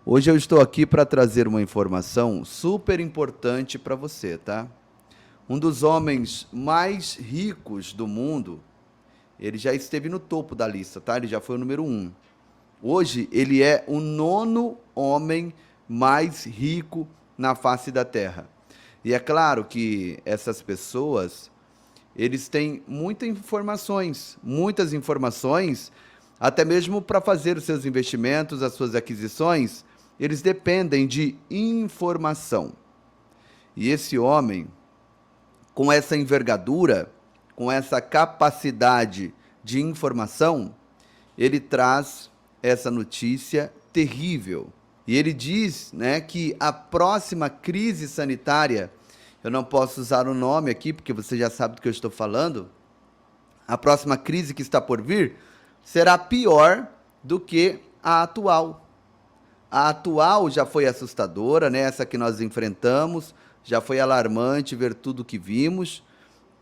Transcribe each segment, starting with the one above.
Hoje eu estou aqui para trazer uma informação super importante para você, tá? Um dos homens mais ricos do mundo, ele já esteve no topo da lista, tá? Ele já foi o número um. Hoje ele é o nono homem mais rico na face da Terra. E é claro que essas pessoas, eles têm muitas informações, até mesmo para fazer os seus investimentos, as suas aquisições, eles dependem de informação. E esse homem, com essa envergadura, com essa capacidade de informação, ele traz essa notícia terrível. E ele diz, né, que a próxima crise sanitária, eu não posso usar o nome aqui, porque você já sabe do que eu estou falando, a próxima crise que está por vir será pior do que a atual. A atual já foi assustadora, né? Essa que nós enfrentamos, já foi alarmante ver tudo o que vimos.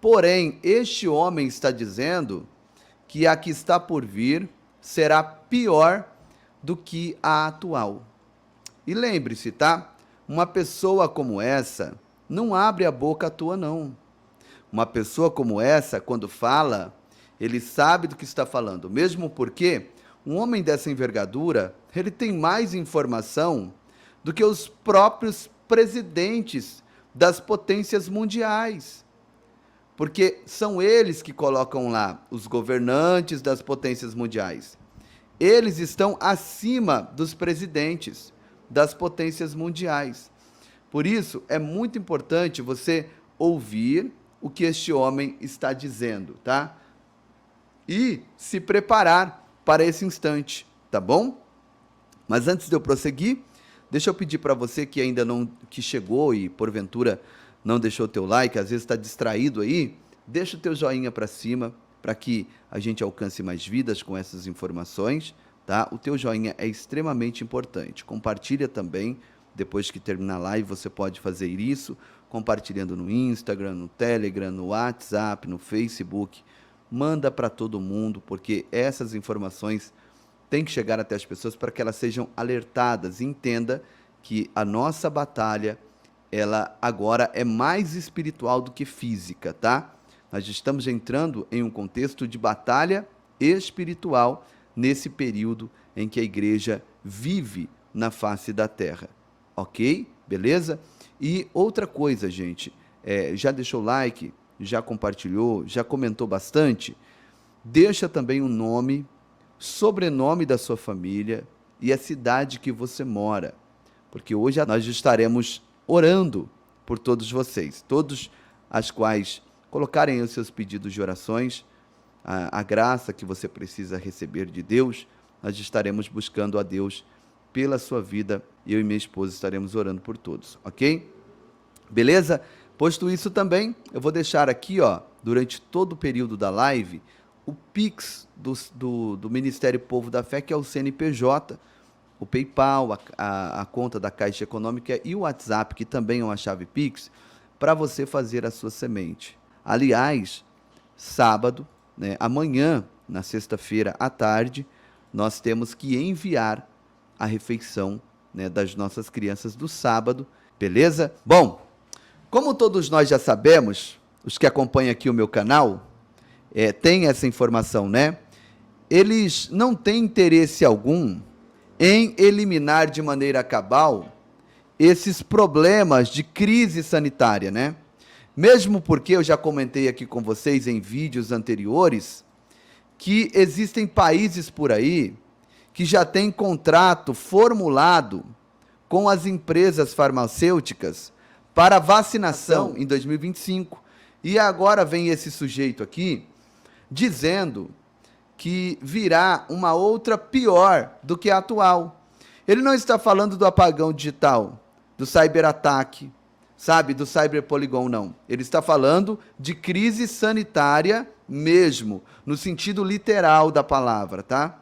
Porém, este homem está dizendo que a que está por vir será pior do que a atual. E lembre-se, tá? Uma pessoa como essa não abre a boca à toa, não. Uma pessoa como essa, quando fala, ele sabe do que está falando. Mesmo porque um homem dessa envergadura, ele tem mais informação do que os próprios presidentes das potências mundiais. Porque são eles que colocam lá os governantes das potências mundiais. Eles estão acima dos presidentes das potências mundiais. Por isso, é muito importante você ouvir o que este homem está dizendo, tá? E se preparar para esse instante, tá bom? Mas antes de eu prosseguir, deixa eu pedir para você que ainda não, que chegou e porventura não deixou o teu like, às vezes está distraído aí, deixa o teu joinha para cima, para que a gente alcance mais vidas com essas informações, tá? O teu joinha é extremamente importante. Compartilha também, depois que terminar a live, você pode fazer isso, compartilhando no Instagram, no Telegram, no WhatsApp, no Facebook. Manda para todo mundo, porque essas informações têm que chegar até as pessoas para que elas sejam alertadas. Entenda que a nossa batalha, ela agora é mais espiritual do que física, tá? Nós estamos entrando em um contexto de batalha espiritual nesse período em que a igreja vive na face da terra. Ok? Beleza? E outra coisa, gente, já deixou o like, já compartilhou, já comentou bastante? Deixa também o nome, sobrenome da sua família e a cidade que você mora, porque hoje nós estaremos orando por todos vocês, todos as quais colocarem os seus pedidos de orações, a graça que você precisa receber de Deus, nós estaremos buscando a Deus pela sua vida, eu e minha esposa estaremos orando por todos, ok? Beleza? Posto isso também, eu vou deixar aqui, ó, durante todo o período da live, o Pix do Ministério Povo da Fé, que é o CNPJ, o PayPal, a conta da Caixa Econômica e o WhatsApp, que também é uma chave Pix, para você fazer a sua semente. Aliás, sábado, né, amanhã, na sexta-feira à tarde, nós temos que enviar a refeição, né, das nossas crianças do sábado, beleza? Bom, como todos nós já sabemos, os que acompanham aqui o meu canal, têm essa informação, né? Eles não têm interesse algum em eliminar de maneira cabal esses problemas de crise sanitária, né? Mesmo porque eu já comentei aqui com vocês em vídeos anteriores que existem países por aí que já têm contrato formulado com as empresas farmacêuticas para vacinação em 2025. E agora vem esse sujeito aqui dizendo que virá uma outra pior do que a atual. Ele não está falando do apagão digital, do cyberataque, sabe, do cyberpolygon, não. Ele está falando de crise sanitária mesmo, no sentido literal da palavra, tá?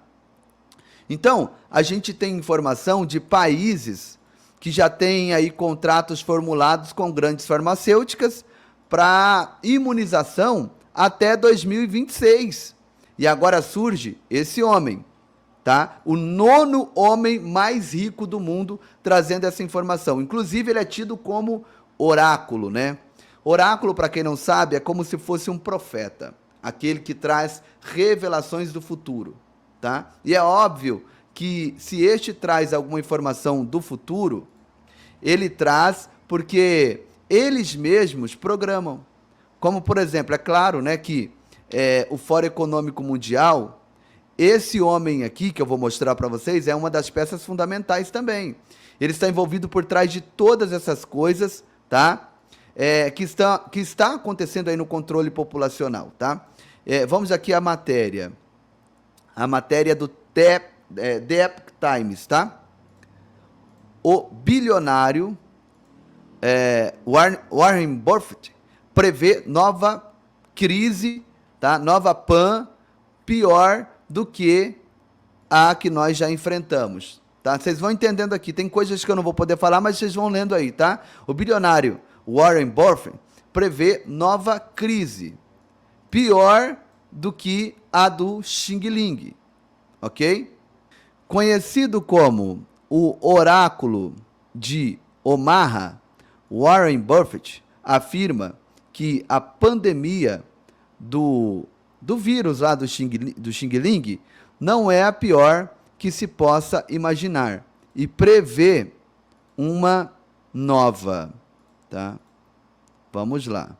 Então, a gente tem informação de países que já têm aí contratos formulados com grandes farmacêuticas para imunização até 2026. E agora surge esse homem, tá? O 9º homem mais rico do mundo, trazendo essa informação. Inclusive, ele é tido como oráculo, né? Oráculo, para quem não sabe, é como se fosse um profeta, aquele que traz revelações do futuro, tá? E é óbvio que se este traz alguma informação do futuro, ele traz porque eles mesmos programam. Como, por exemplo, é claro, né, que o Fórum Econômico Mundial, esse homem aqui, que eu vou mostrar para vocês, é uma das peças fundamentais também. Ele está envolvido por trás de todas essas coisas, tá? Que está acontecendo aí no controle populacional, tá? Vamos aqui à matéria. A matéria do The Epoch Times, tá? O bilionário Warren Buffett prevê nova crise, tá? Nova PAN, pior do que a que nós já enfrentamos, tá? Vocês vão entendendo aqui, tem coisas que eu não vou poder falar, mas vocês vão lendo aí, tá? O bilionário Warren Buffett prevê nova crise, pior do que a do Xing Ling, ok? Conhecido como o oráculo de Omaha, Warren Buffett afirma que a pandemia do vírus lá do Xing Ling não é a pior que se possa imaginar e prevê uma nova, tá? Vamos lá.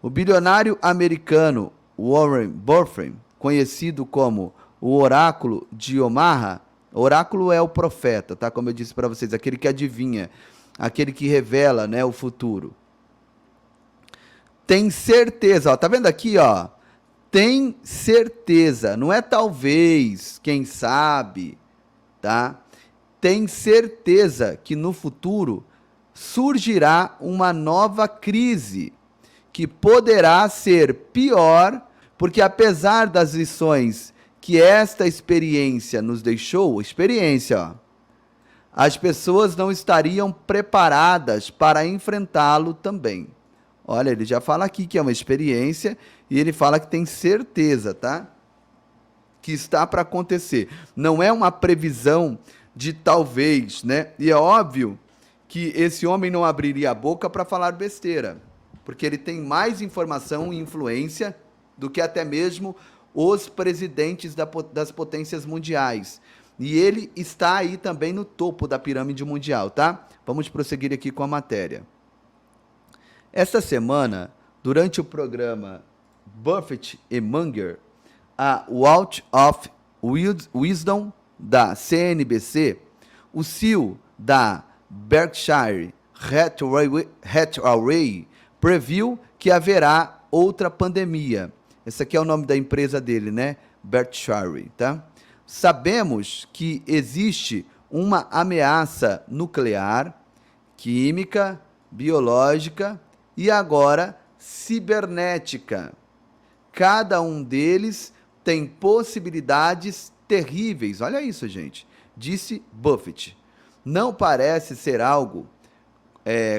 O bilionário americano Warren Buffett, conhecido como o oráculo de Omaha, oráculo é o profeta, tá? Como eu disse para vocês, aquele que adivinha, aquele que revela, né, o futuro. Tem certeza, ó, tá vendo aqui, ó? Tem certeza, não é talvez, quem sabe, tá? Tem certeza que no futuro surgirá uma nova crise que poderá ser pior, porque apesar das lições que esta experiência nos deixou, ó, as pessoas não estariam preparadas para enfrentá-lo também. Olha, ele já fala aqui que é uma experiência e ele fala que tem certeza, tá? Que está para acontecer. Não é uma previsão de talvez, né? E é óbvio que esse homem não abriria a boca para falar besteira, porque ele tem mais informação e influência do que até mesmo os presidentes das potências mundiais. E ele está aí também no topo da pirâmide mundial, tá? Vamos prosseguir aqui com a matéria. Esta semana, durante o programa Buffett e Munger, a Wall of Wisdom da CNBC, o CEO da Berkshire Hathaway previu que haverá outra pandemia. Esse aqui é o nome da empresa dele, né? Berkshire, tá? Sabemos que existe uma ameaça nuclear, química, biológica e agora cibernética. Cada um deles tem possibilidades terríveis. Olha isso, gente. Disse Buffett. Não parece ser algo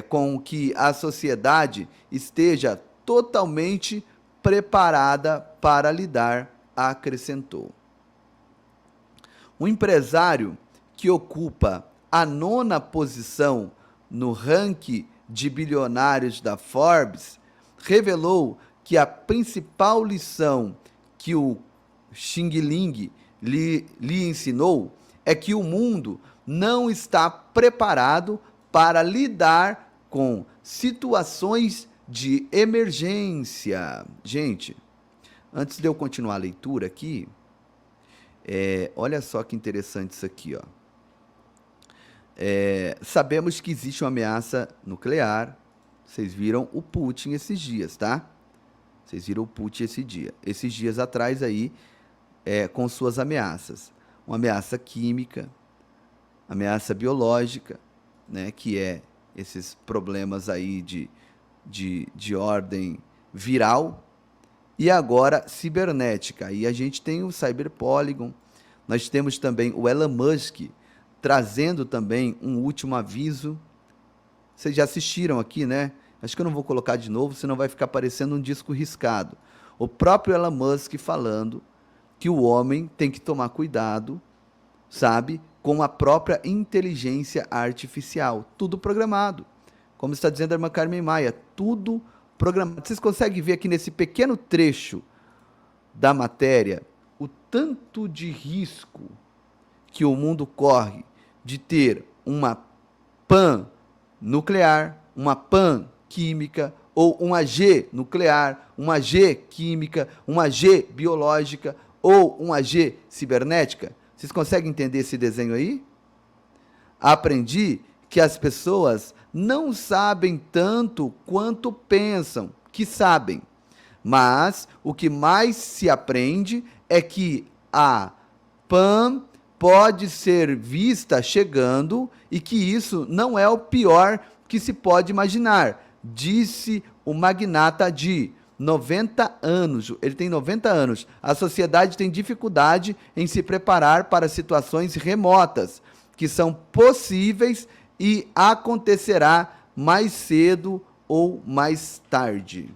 com que a sociedade esteja totalmente preparada para lidar, acrescentou. Um empresário que ocupa a 9ª posição no ranking de bilionários da Forbes revelou que a principal lição que o Xing Ling lhe ensinou é que o mundo não está preparado para lidar com situações de emergência. Gente, antes de eu continuar a leitura aqui, olha só que interessante isso aqui, ó. Sabemos que existe uma ameaça nuclear. Vocês viram o Putin esses dias, tá? Vocês viram o Putin esses dias atrás aí, com suas ameaças. Uma ameaça química, ameaça biológica, né? Que é esses problemas aí de ordem viral. E agora, cibernética. Aí a gente tem o Cyberpolygon. Nós temos também o Elon Musk trazendo também um último aviso. Vocês já assistiram aqui, né? Acho que eu não vou colocar de novo, senão vai ficar parecendo um disco riscado. O próprio Elon Musk falando que o homem tem que tomar cuidado, sabe, com a própria inteligência artificial. Tudo programado. Como está dizendo a irmã Carmen Maia, tudo programado. Vocês conseguem ver aqui nesse pequeno trecho da matéria o tanto de risco que o mundo corre de ter uma PAN nuclear, uma PAN química, ou uma G nuclear, uma G química, uma G biológica, ou uma G cibernética. Vocês conseguem entender esse desenho aí? Aprendi que as pessoas não sabem tanto quanto pensam que sabem. Mas o que mais se aprende é que a PAN pode ser vista chegando e que isso não é o pior que se pode imaginar, disse o magnata de 90 anos. Ele tem 90 anos. A sociedade tem dificuldade em se preparar para situações remotas, que são possíveis e acontecerá mais cedo ou mais tarde.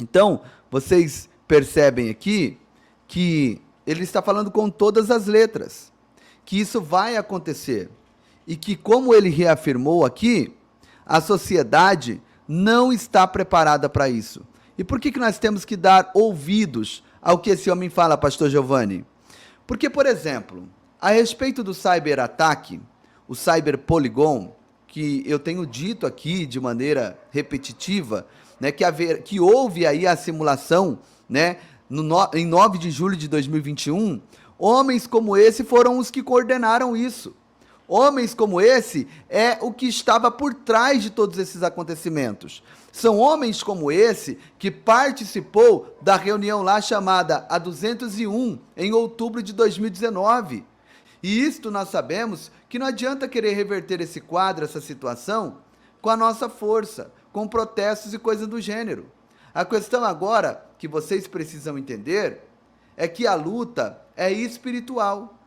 Então, vocês percebem aqui que ele está falando com todas as letras, que isso vai acontecer e que, como ele reafirmou aqui, a sociedade não está preparada para isso. E por que nós temos que dar ouvidos ao que esse homem fala, pastor Giovanni? Porque, por exemplo, a respeito do cyberataque, o cyberpolygon, que eu tenho dito aqui de maneira repetitiva, né, que houve aí a simulação, né, em 9 de julho de 2021, homens como esse foram os que coordenaram isso. Homens como esse é o que estava por trás de todos esses acontecimentos. São homens como esse que participou da reunião lá chamada a 201 em outubro de 2019. E isto nós sabemos que não adianta querer reverter esse quadro, essa situação, com a nossa força, com protestos e coisas do gênero. A questão agora que vocês precisam entender é que a luta é espiritual.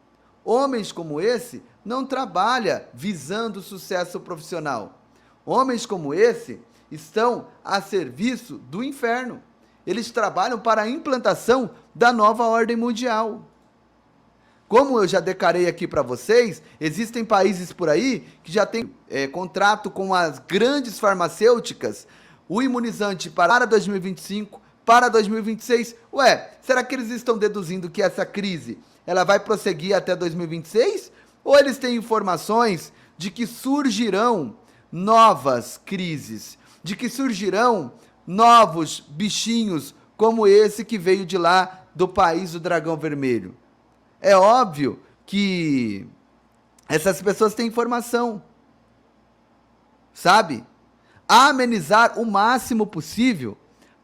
Homens como esse não trabalham visando sucesso profissional. Homens como esse estão a serviço do inferno. Eles trabalham para a implantação da nova ordem mundial. Como eu já declarei aqui para vocês, existem países por aí que já têm contrato com as grandes farmacêuticas, o imunizante para 2025, para 2026. Ué, será que eles estão deduzindo que essa crise ela vai prosseguir até 2026? Ou eles têm informações de que surgirão novas crises, de que surgirão novos bichinhos como esse que veio de lá do país do dragão vermelho? É óbvio que essas pessoas têm informação, sabe? Amenizar o máximo possível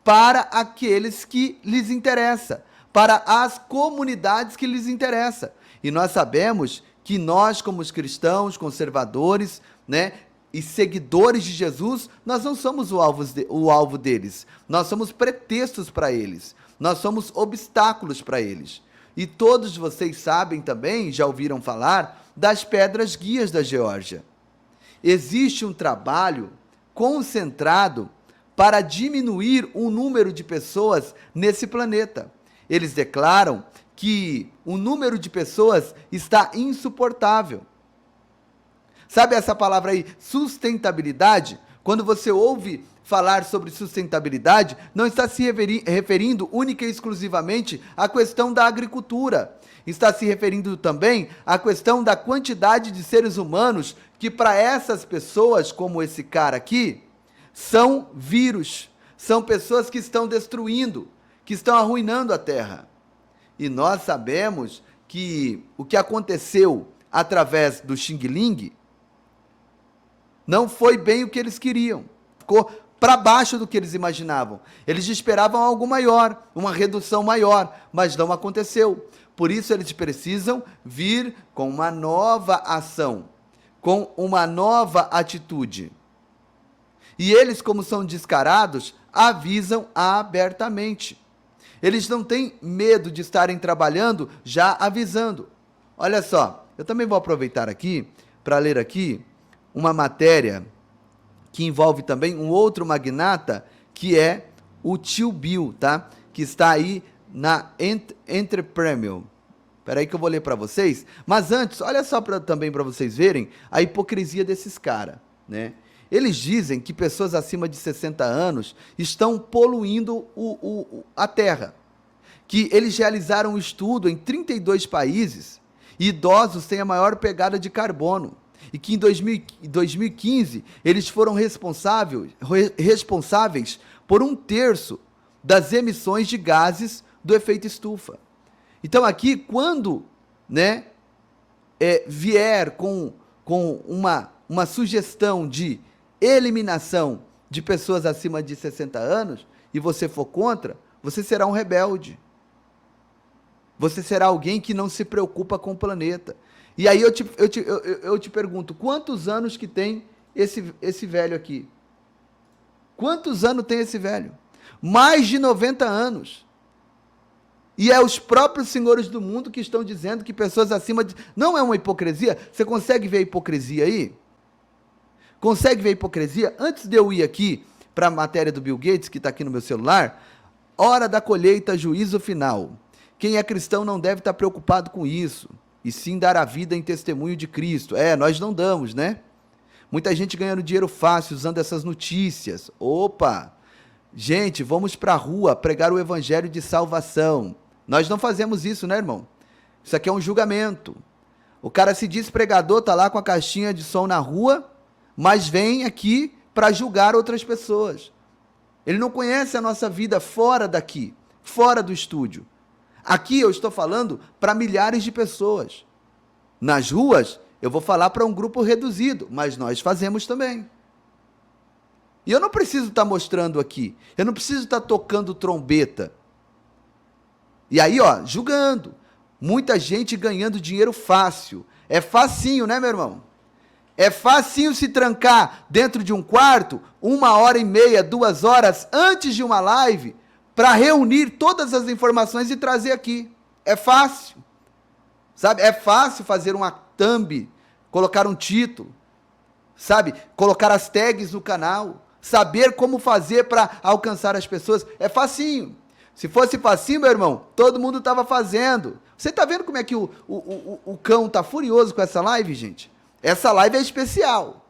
para aqueles que lhes interessa, para as comunidades que lhes interessa. E nós sabemos que nós, como os cristãos, conservadores, né, e seguidores de Jesus, nós não somos o alvo deles. Nós somos pretextos para eles. Nós somos obstáculos para eles. E todos vocês sabem também, já ouviram falar, das pedras guias da Geórgia. Existe um trabalho concentrado para diminuir o número de pessoas nesse planeta. Eles declaram que o número de pessoas está insuportável. Sabe essa palavra aí, sustentabilidade? Quando você ouve falar sobre sustentabilidade, não está se referindo única e exclusivamente à questão da agricultura. Está se referindo também à questão da quantidade de seres humanos que, para essas pessoas, como esse cara aqui, são vírus. São pessoas que estão destruindo, que estão arruinando a Terra. E nós sabemos que o que aconteceu através do Xing Ling não foi bem o que eles queriam. Ficou para baixo do que eles imaginavam. Eles esperavam algo maior, uma redução maior, mas não aconteceu. Por isso eles precisam vir com uma nova ação, com uma nova atitude. E eles, como são descarados, avisam abertamente. Eles não têm medo de estarem trabalhando já avisando. Olha só, eu também vou aproveitar aqui para ler aqui uma matéria que envolve também um outro magnata, que é o tio Bill, tá? Que está aí na Entrepremium. Espera aí que eu vou ler para vocês. Mas antes, olha só também para vocês verem a hipocrisia desses caras, né? Eles dizem que pessoas acima de 60 anos estão poluindo a Terra. Que eles realizaram um estudo em 32 países e idosos têm a maior pegada de carbono. E que em 2015 eles foram responsáveis por 1/3 das emissões de gases do efeito estufa. Então aqui, quando, né, vier com uma sugestão de eliminação de pessoas acima de 60 anos, e você for contra, você será um rebelde. Você será alguém que não se preocupa com o planeta. E aí eu te pergunto, quantos anos que tem esse velho aqui? Quantos anos tem esse velho? Mais de 90 anos. E é os próprios senhores do mundo que estão dizendo que pessoas acima de... Não é uma hipocrisia? Você consegue ver a hipocrisia aí? Consegue ver a hipocrisia? Antes de eu ir aqui para a matéria do Bill Gates, que está aqui no meu celular, hora da colheita, juízo final. Quem é cristão não deve estar preocupado com isso, e sim dar a vida em testemunho de Cristo. Nós não damos, né? Muita gente ganhando dinheiro fácil usando essas notícias. Opa! Gente, vamos para a rua pregar o evangelho de salvação. Nós não fazemos isso, né, irmão? Isso aqui é um julgamento. O cara se diz pregador, tá lá com a caixinha de som na rua, mas vem aqui para julgar outras pessoas. Ele não conhece a nossa vida fora daqui, fora do estúdio. Aqui eu estou falando para milhares de pessoas. Nas ruas, eu vou falar para um grupo reduzido, mas nós fazemos também. E eu não preciso estar mostrando aqui, eu não preciso estar tocando trombeta. E aí, julgando. Muita gente ganhando dinheiro fácil. É facinho, né, meu irmão? É facinho se trancar dentro de um quarto, 1h30, 2 horas antes de uma live, para reunir todas as informações e trazer aqui. É fácil. Sabe? É fácil fazer uma thumb, colocar um título, sabe? Colocar as tags no canal, saber como fazer para alcançar as pessoas. É facinho. Se fosse facinho, meu irmão, todo mundo estava fazendo. Você está vendo como é que o cão está furioso com essa live, gente? Essa live é especial.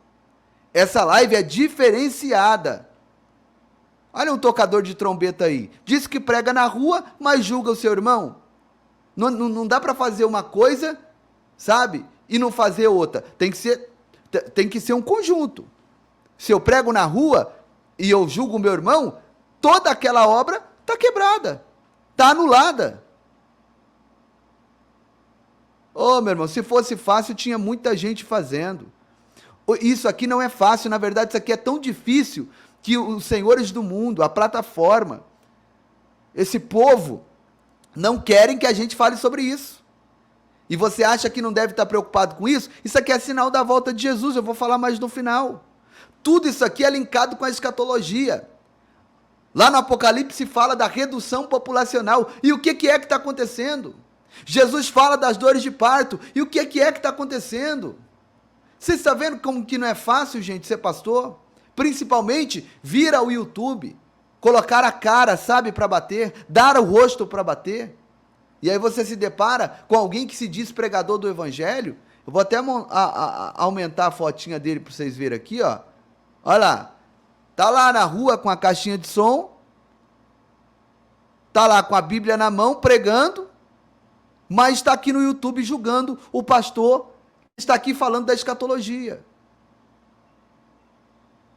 Essa live é diferenciada. Olha um tocador de trombeta aí. Diz que prega na rua, mas julga o seu irmão. Não dá para fazer uma coisa, sabe? E não fazer outra. Tem que ser um conjunto. Se eu prego na rua e eu julgo o meu irmão, toda aquela obra está quebrada. Está anulada. Meu irmão, se fosse fácil, tinha muita gente fazendo. Isso aqui não é fácil, na verdade, isso aqui é tão difícil que os senhores do mundo, a plataforma, esse povo, não querem que a gente fale sobre isso. E você acha que não deve estar preocupado com isso? Isso aqui é sinal da volta de Jesus, eu vou falar mais no final. Tudo isso aqui é linkado com a escatologia. Lá no Apocalipse fala da redução populacional. E o que é que está acontecendo? Jesus fala das dores de parto. E o que é que está acontecendo? Você está vendo como que não é fácil, gente, ser pastor? Principalmente vir ao YouTube, colocar a cara, sabe, para bater, dar o rosto para bater. E aí você se depara com alguém que se diz pregador do evangelho. Eu vou até aumentar a fotinha dele para vocês verem aqui, ó. Olha lá. Tá lá na rua com a caixinha de som. Tá lá com a Bíblia na mão, pregando. Mas está aqui no YouTube julgando o pastor. Está aqui falando da escatologia.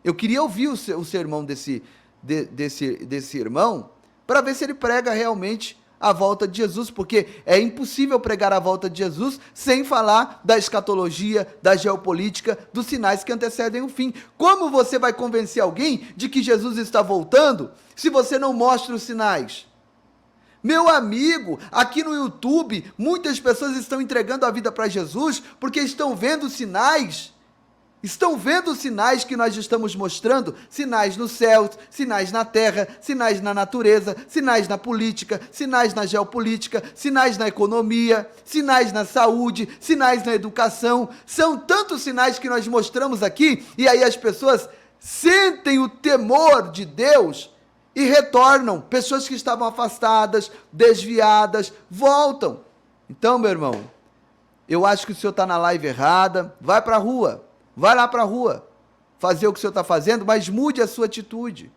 Eu queria ouvir o sermão desse irmão, para ver se ele prega realmente a volta de Jesus, porque é impossível pregar a volta de Jesus sem falar da escatologia, da geopolítica, dos sinais que antecedem o fim. Como você vai convencer alguém de que Jesus está voltando, se você não mostra os sinais? Meu amigo, aqui no YouTube, muitas pessoas estão entregando a vida para Jesus, porque estão vendo sinais. Estão vendo os sinais que nós estamos mostrando? Sinais no céu, sinais na terra, sinais na natureza, sinais na política, sinais na geopolítica, sinais na economia, sinais na saúde, sinais na educação. São tantos sinais que nós mostramos aqui, e aí as pessoas sentem o temor de Deus e retornam. Pessoas que estavam afastadas, desviadas, voltam. Então, meu irmão, eu acho que o senhor está na live errada. Vai para a rua, vai lá para a rua, fazer o que o senhor está fazendo, mas mude a sua atitude.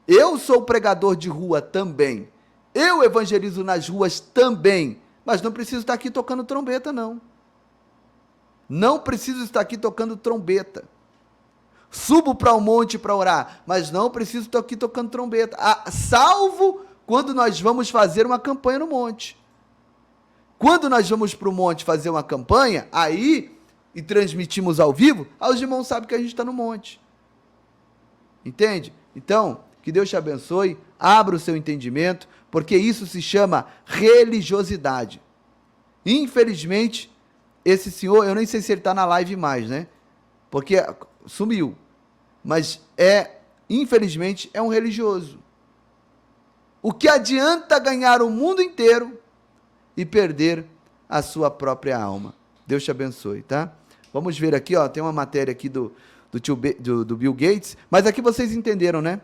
Eu sou pregador de rua também. Eu evangelizo nas ruas também. Mas não preciso estar aqui tocando trombeta, não. Não preciso estar aqui tocando trombeta. Subo para o monte para orar, mas não preciso estar aqui tocando trombeta. Salvo quando nós vamos fazer uma campanha no monte. Quando nós vamos para o monte fazer uma campanha, aí, e transmitimos ao vivo, aí os irmãos sabem que a gente está no monte. Entende? Então, que Deus te abençoe, abra o seu entendimento, porque isso se chama religiosidade. Infelizmente, esse senhor, eu nem sei se ele está na live mais, né? Porque sumiu. Mas infelizmente, é um religioso. O que adianta ganhar o mundo inteiro e perder a sua própria alma? Deus te abençoe, tá? Vamos ver aqui, ó, tem uma matéria aqui do Bill Gates, mas aqui vocês entenderam, né?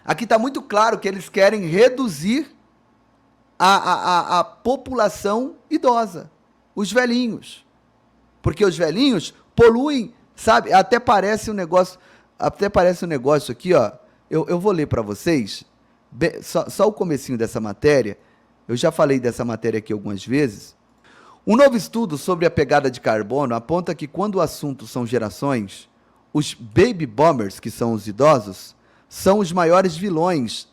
Aqui está muito claro que eles querem reduzir a população idosa, os velhinhos. Porque os velhinhos poluem, sabe? Até parece um negócio aqui, ó. Eu vou ler para vocês, só o comecinho dessa matéria. Eu já falei dessa matéria aqui algumas vezes. Um novo estudo sobre a pegada de carbono aponta que quando o assunto são gerações, os baby boomers, que são os idosos, são os maiores vilões.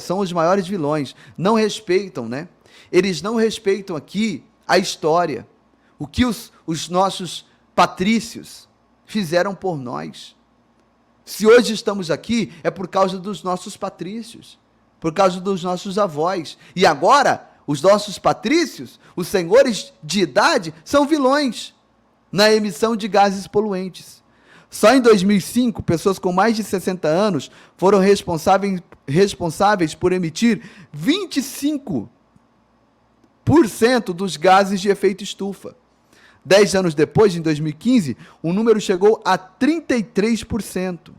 São os maiores vilões. Não respeitam, né? Eles não respeitam aqui a história. O que os nossos patrícios fizeram por nós. Se hoje estamos aqui, é por causa dos nossos patrícios. Por causa dos nossos avós. E agora, os nossos patrícios, os senhores de idade, são vilões na emissão de gases poluentes. Só em 2005, pessoas com mais de 60 anos foram responsáveis por emitir 25% dos gases de efeito estufa. 10 anos depois, em 2015, o número chegou a 33%.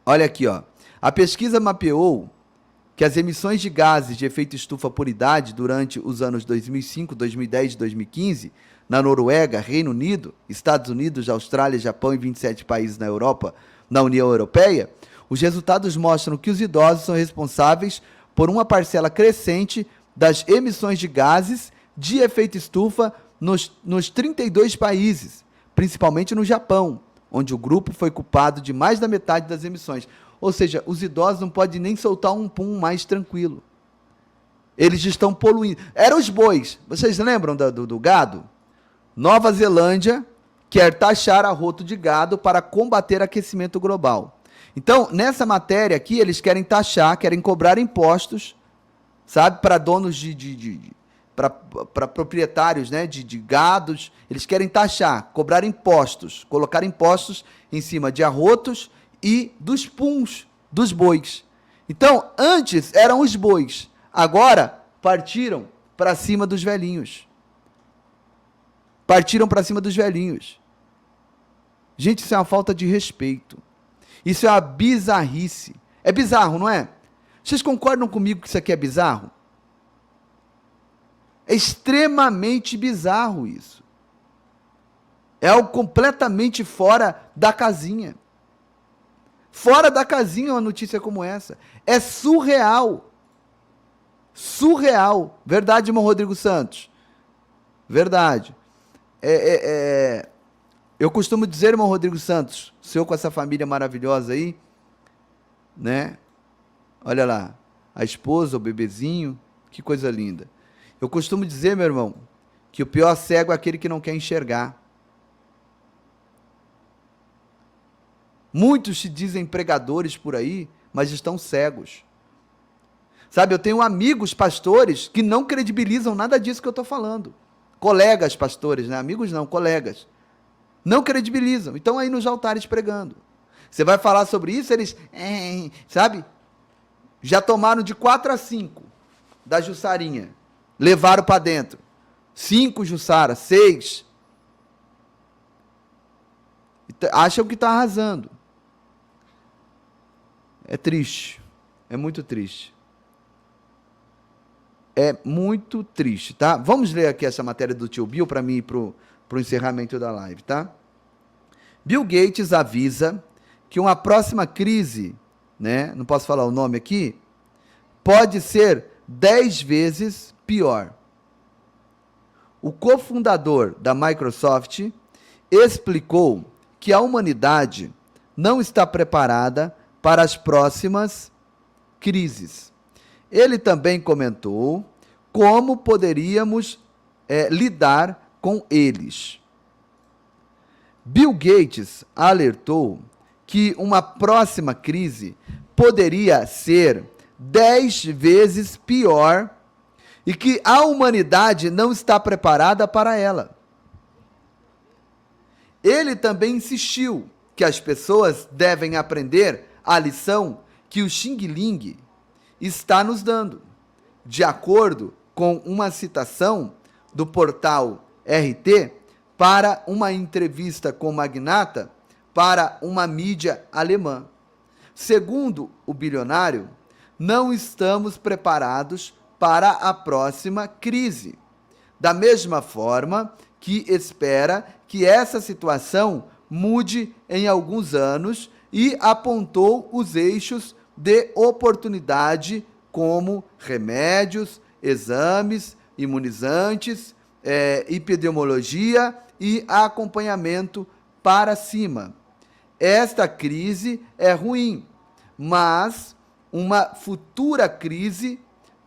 Olha aqui, ó. A pesquisa mapeou que as emissões de gases de efeito estufa por idade durante os anos 2005, 2010 e 2015, na Noruega, Reino Unido, Estados Unidos, Austrália, Japão e 27 países na Europa, na União Europeia, os resultados mostram que os idosos são responsáveis por uma parcela crescente das emissões de gases de efeito estufa nos 32 países, principalmente no Japão, onde o grupo foi culpado de mais da metade das emissões. Ou seja, os idosos não podem nem soltar um pum mais tranquilo. Eles estão poluindo. Eram os bois. Vocês lembram do gado? Nova Zelândia quer taxar arroto de gado para combater aquecimento global. Então, nessa matéria aqui, eles querem taxar, querem cobrar impostos, sabe, para donos para proprietários, né, de gados. Eles querem taxar, cobrar impostos, colocar impostos em cima de arrotos e dos puns dos bois. Então, antes eram os bois, agora partiram para cima dos velhinhos. Partiram para cima dos velhinhos. Gente, isso é uma falta de respeito. Isso é uma bizarrice. É bizarro, não é? Vocês concordam comigo que isso aqui é bizarro? É extremamente bizarro isso. É algo completamente fora da casinha. Fora da casinha uma notícia como essa. É surreal. Surreal. Verdade, irmão Rodrigo Santos? Verdade. Eu costumo dizer, irmão Rodrigo Santos, o senhor com essa família maravilhosa aí, né? Olha lá, a esposa, o bebezinho, que coisa linda. Eu costumo dizer, meu irmão, que o pior cego é aquele que não quer enxergar. Muitos se dizem pregadores por aí, mas estão cegos. Sabe, eu tenho amigos pastores que não credibilizam nada disso que eu estou falando. Colegas pastores, né? Amigos não, colegas. Não credibilizam. Estão aí nos altares pregando. Você vai falar sobre isso, eles, sabe? Já tomaram de 4 a 5 da Jussarinha. Levaram para dentro. 5 Jussara, 6. Acham que está arrasando. É triste. É muito triste. É muito triste, tá? Vamos ler aqui essa matéria do tio Bill para mim ir pro encerramento da live, tá? Bill Gates avisa que uma próxima crise, né? Não posso falar o nome aqui, pode ser 10 vezes pior. O cofundador da Microsoft explicou que a humanidade não está preparada para as próximas crises. Ele também comentou como poderíamos lidar com eles. Bill Gates alertou que uma próxima crise poderia ser 10 vezes pior e que a humanidade não está preparada para ela. Ele também insistiu que as pessoas devem aprender a lição que o Xing Ling está nos dando, de acordo com uma citação do portal RT para uma entrevista com o magnata para uma mídia alemã. Segundo o bilionário, não estamos preparados para a próxima crise. Da mesma forma que espera que essa situação mude em alguns anos e apontou os eixos de oportunidade como remédios, exames, imunizantes, epidemiologia e acompanhamento para cima. Esta crise é ruim, mas uma futura crise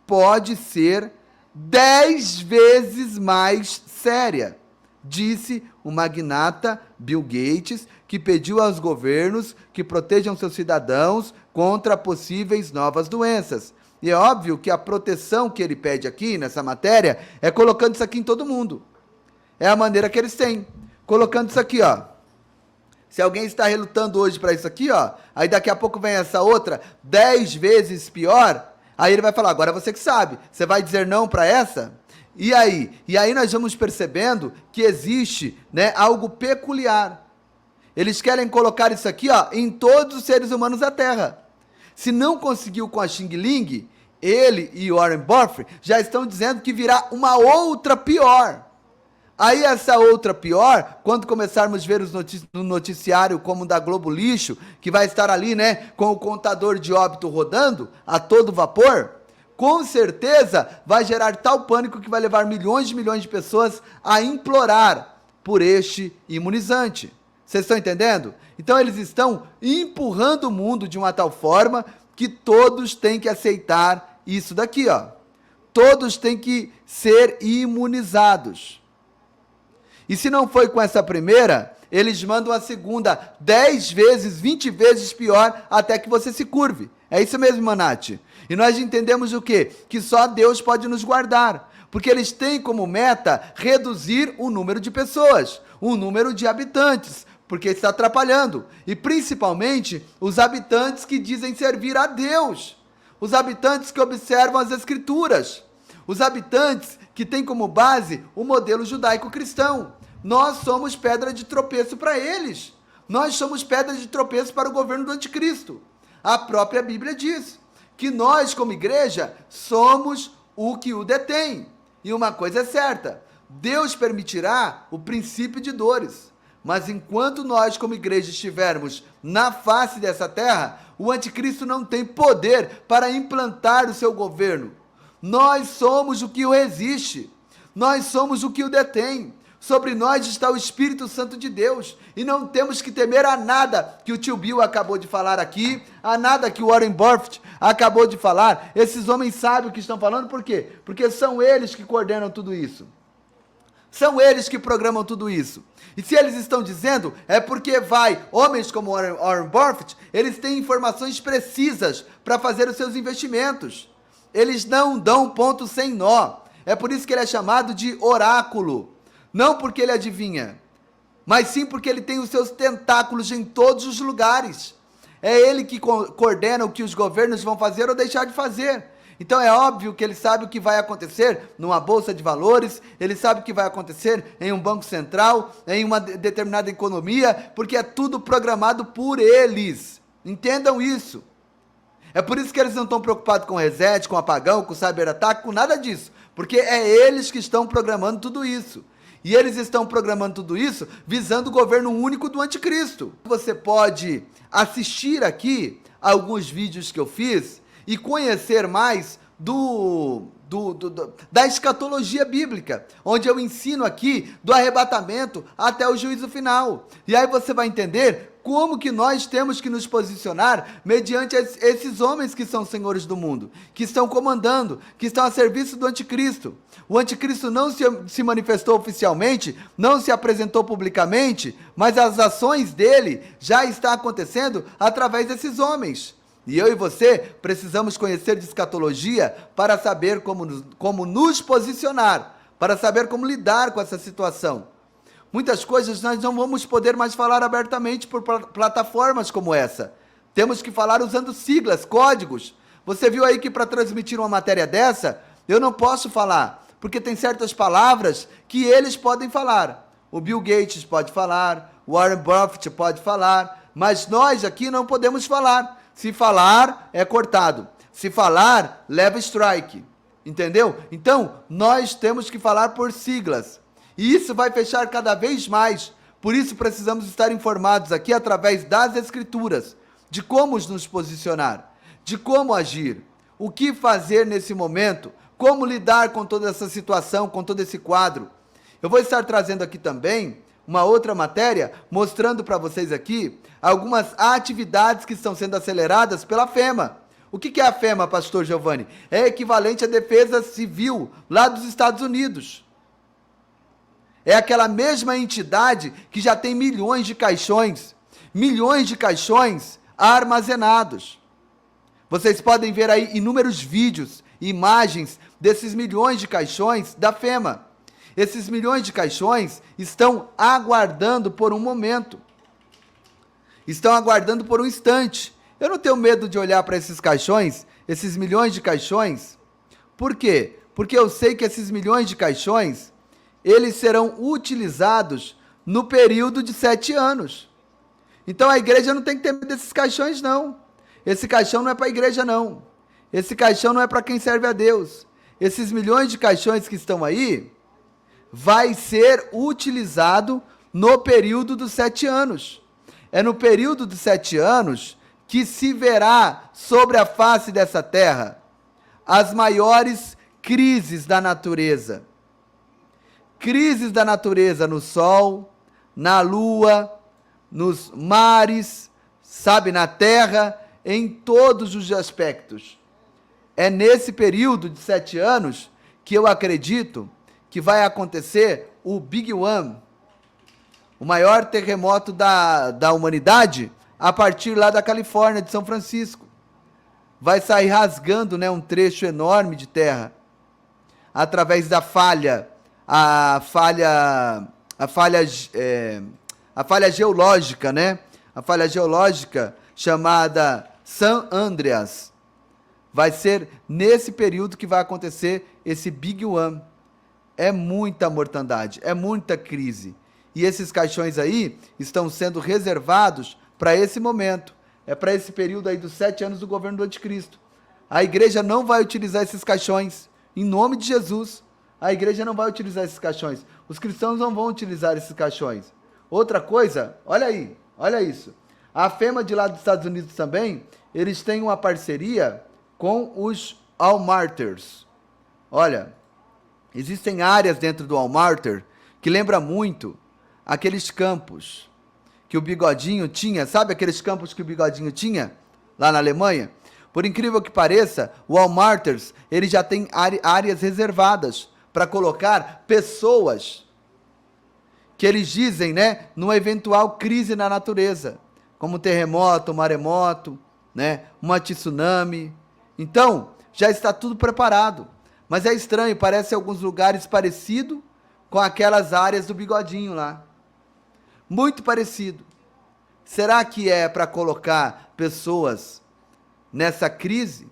pode ser 10 vezes mais séria, disse o magnata Bill Gates, que pediu aos governos que protejam seus cidadãos contra possíveis novas doenças. E é óbvio que a proteção que ele pede aqui nessa matéria é colocando isso aqui em todo mundo. É a maneira que eles têm, colocando isso aqui, ó. Se alguém está relutando hoje para isso aqui, ó, aí daqui a pouco vem essa outra 10 vezes pior, aí ele vai falar, agora você que sabe, você vai dizer não para essa? E aí nós vamos percebendo que existe, né, algo peculiar. Eles querem colocar isso aqui, ó, em todos os seres humanos da Terra. Se não conseguiu com a Xing Ling, ele e Warren Buffett já estão dizendo que virá uma outra pior. Aí essa outra pior, quando começarmos a ver no noticiário como o da Globo Lixo, que vai estar ali, né, com o contador de óbito rodando a todo vapor, com certeza vai gerar tal pânico que vai levar milhões de pessoas a implorar por este imunizante. Vocês estão entendendo? Então eles estão empurrando o mundo de uma tal forma que todos têm que aceitar isso daqui, ó. Todos têm que ser imunizados. E se não foi com essa primeira, eles mandam a segunda 10 vezes, 20 vezes pior, até que você se curve. É isso mesmo, Manati. E nós entendemos o quê? Que só Deus pode nos guardar. Porque eles têm como meta reduzir o número de pessoas, o número de habitantes, porque está atrapalhando. E principalmente os habitantes que dizem servir a Deus. Os habitantes que observam as Escrituras. Os habitantes que têm como base o modelo judaico-cristão. Nós somos pedra de tropeço para eles. Nós somos pedra de tropeço para o governo do anticristo. A própria Bíblia diz que nós, como igreja, somos o que o detém. E uma coisa é certa, Deus permitirá o princípio de dores. Mas enquanto nós, como igreja, estivermos na face dessa terra, o anticristo não tem poder para implantar o seu governo. Nós somos o que o resiste. Nós somos o que o detém. Sobre nós está o Espírito Santo de Deus. E não temos que temer a nada que o tio Bill acabou de falar aqui, a nada que o Warren Buffett acabou de falar. Esses homens sabem o que estão falando, por quê? Porque são eles que coordenam tudo isso. São eles que programam tudo isso. E se eles estão dizendo, é porque homens como Warren Buffett, eles têm informações precisas para fazer os seus investimentos. Eles não dão ponto sem nó. É por isso que ele é chamado de oráculo. Não porque ele adivinha, mas sim porque ele tem os seus tentáculos em todos os lugares. É ele que coordena o que os governos vão fazer ou deixar de fazer. Então é óbvio que ele sabe o que vai acontecer numa bolsa de valores, ele sabe o que vai acontecer em um banco central, em uma determinada economia, porque é tudo programado por eles. Entendam isso. É por isso que eles não estão preocupados com reset, com apagão, com cyberataque, com nada disso. Porque é eles que estão programando tudo isso. E eles estão programando tudo isso visando o governo único do anticristo. Você pode assistir aqui alguns vídeos que eu fiz e conhecer mais da escatologia bíblica, onde eu ensino aqui do arrebatamento até o juízo final. E aí você vai entender como que nós temos que nos posicionar mediante esses homens que são senhores do mundo, que estão comandando, que estão a serviço do anticristo. O anticristo não se manifestou oficialmente, não se apresentou publicamente, mas as ações dele já estão acontecendo através desses homens. E eu e você precisamos conhecer de escatologia para saber como nos posicionar, para saber como lidar com essa situação. Muitas coisas nós não vamos poder mais falar abertamente por plataformas como essa. Temos que falar usando siglas, códigos. Você viu aí que para transmitir uma matéria dessa, eu não posso falar, porque tem certas palavras que eles podem falar. O Bill Gates pode falar, o Warren Buffett pode falar, mas nós aqui não podemos falar. Se falar, é cortado. Se falar, leva strike. Entendeu? Então, nós temos que falar por siglas. E isso vai fechar cada vez mais. Por isso, precisamos estar informados aqui através das Escrituras, de como nos posicionar, de como agir, o que fazer nesse momento, como lidar com toda essa situação, com todo esse quadro. Eu vou estar trazendo aqui também uma outra matéria, mostrando para vocês aqui algumas atividades que estão sendo aceleradas pela FEMA. O que é a FEMA, pastor Giovanni? É equivalente à Defesa Civil lá dos Estados Unidos. É aquela mesma entidade que já tem milhões de caixões armazenados. Vocês podem ver aí inúmeros vídeos, imagens desses milhões de caixões da FEMA. Esses milhões de caixões estão aguardando por um momento. Estão aguardando por um instante. Eu não tenho medo de olhar para esses caixões, esses milhões de caixões. Por quê? Porque eu sei que esses milhões de caixões, eles serão utilizados no período de 7 anos. Então a igreja não tem que ter medo desses caixões, não. Esse caixão não é para a igreja, não. Esse caixão não é para quem serve a Deus. Esses milhões de caixões que estão aí, vai ser utilizado no período dos 7 anos. É no período dos 7 anos que se verá sobre a face dessa terra as maiores crises da natureza. Crises da natureza no sol, na lua, nos mares, sabe, na terra, em todos os aspectos. É nesse período de 7 anos que eu acredito que vai acontecer o Big One, o maior terremoto da humanidade, a partir lá da Califórnia, de São Francisco. Vai sair rasgando, né, um trecho enorme de terra, através da falha geológica, né? A falha geológica chamada San Andreas. Vai ser nesse período que vai acontecer esse Big One. É muita mortandade, é muita crise. E esses caixões aí estão sendo reservados para esse momento. É para esse período aí dos 7 anos do governo do anticristo. A igreja não vai utilizar esses caixões. Em nome de Jesus, a igreja não vai utilizar esses caixões. Os cristãos não vão utilizar esses caixões. Outra coisa, olha aí, olha isso. A FEMA de lá dos Estados Unidos também, eles têm uma parceria com os Almarters. Olha, existem áreas dentro do Almarter que lembra muito aqueles campos que o Bigodinho tinha. Sabe aqueles campos que o Bigodinho tinha lá na Alemanha? Por incrível que pareça, o Almarters, ele já tem áreas reservadas para colocar pessoas que eles dizem, né, numa eventual crise na natureza, como terremoto, maremoto, né, uma tsunami. Então, já está tudo preparado. Mas é estranho, parece alguns lugares parecido com aquelas áreas do Bigodinho lá. Muito parecido. Será que é para colocar pessoas nessa crise?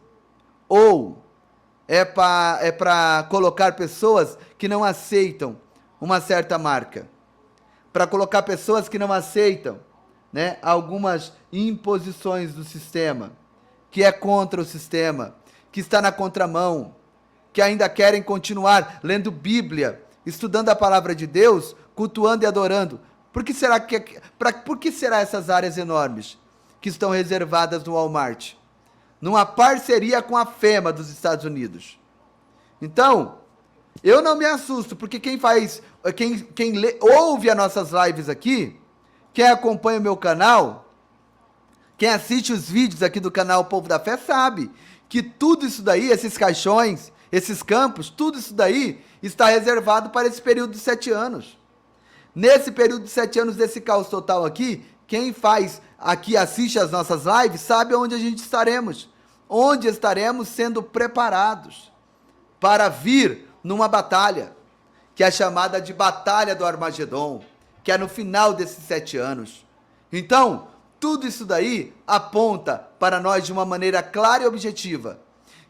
Ou é para colocar pessoas que não aceitam uma certa marca? Para colocar pessoas que não aceitam, né, algumas imposições do sistema? que é contra o sistema, que está na contramão, que ainda querem continuar lendo Bíblia, estudando a palavra de Deus, cultuando e adorando. Por que será essas áreas enormes que estão reservadas no Walmart? Numa parceria com a FEMA dos Estados Unidos. Então, eu não me assusto, porque quem ouve as nossas lives aqui, quem acompanha o meu canal, quem assiste os vídeos aqui do canal Povo da Fé, sabe que tudo isso daí, esses caixões, esses campos, tudo isso daí está reservado para esse período de 7 anos. Nesse período de 7 anos desse caos total aqui, quem faz aqui, assiste as nossas lives, sabe onde a gente estaremos. Onde estaremos sendo preparados para vir numa batalha, que é chamada de Batalha do Armagedon, que é no final desses 7 anos. Então, tudo isso daí aponta para nós de uma maneira clara e objetiva,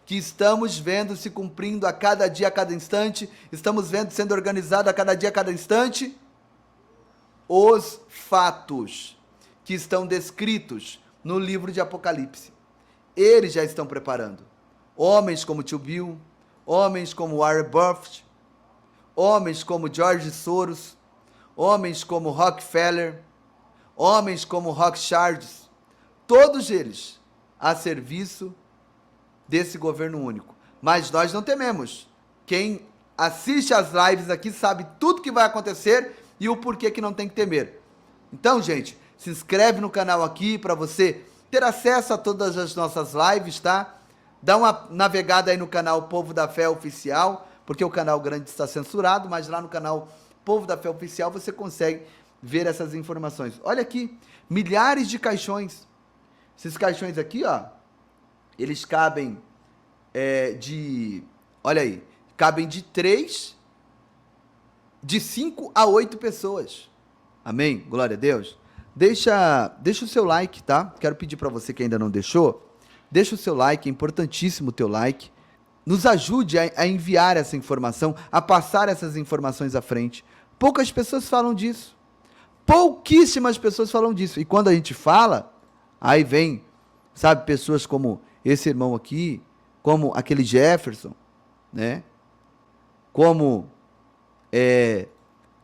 que estamos vendo se cumprindo a cada dia, a cada instante, estamos vendo sendo organizado a cada dia, a cada instante, os fatos que estão descritos no livro de Apocalipse. Eles já estão preparando. Homens como Tio Bill, homens como Warren Buffett, homens como George Soros, homens como Rockefeller, homens como Rothschild, todos eles a serviço desse governo único. Mas nós não tememos. Quem assiste às lives aqui sabe tudo que vai acontecer e o porquê que não tem que temer. Então, gente, se inscreve no canal aqui para você ter acesso a todas as nossas lives, tá? Dá uma navegada aí no canal Povo da Fé Oficial, porque o canal grande está censurado, mas lá no canal Povo da Fé Oficial você consegue ver essas informações. Olha aqui, milhares de caixões. Esses caixões aqui, ó, eles cabem olha aí, cabem de 5 a 8 pessoas. Amém? Glória a Deus. Deixa o seu like, tá? Quero pedir para você que ainda não deixou, deixa o seu like, é importantíssimo o teu like. Nos ajude a enviar essa informação, a passar essas informações à frente. Poucas pessoas falam disso. Pouquíssimas pessoas falam disso. E quando a gente fala, aí vem, sabe, pessoas como esse irmão aqui, como aquele Jefferson, né? Como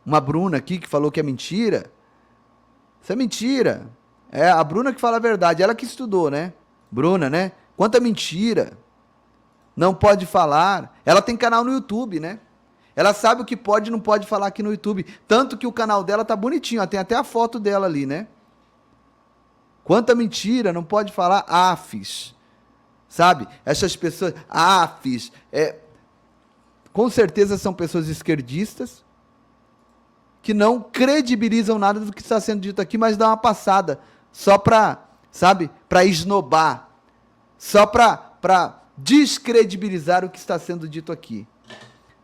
uma Bruna aqui que falou que é mentira. Isso é mentira. É a Bruna que fala a verdade, ela que estudou, né? Bruna, né? Quanta mentira. Não pode falar. Ela tem canal no YouTube, né? Ela sabe o que pode e não pode falar aqui no YouTube. Tanto que o canal dela tá bonitinho, ó, tem até a foto dela ali, né? Quanta mentira, não pode falar afis. Sabe? Essas pessoas, afis, com certeza são pessoas esquerdistas, que não credibilizam nada do que está sendo dito aqui, mas dá uma passada, só para, sabe, para esnobar, só para descredibilizar o que está sendo dito aqui.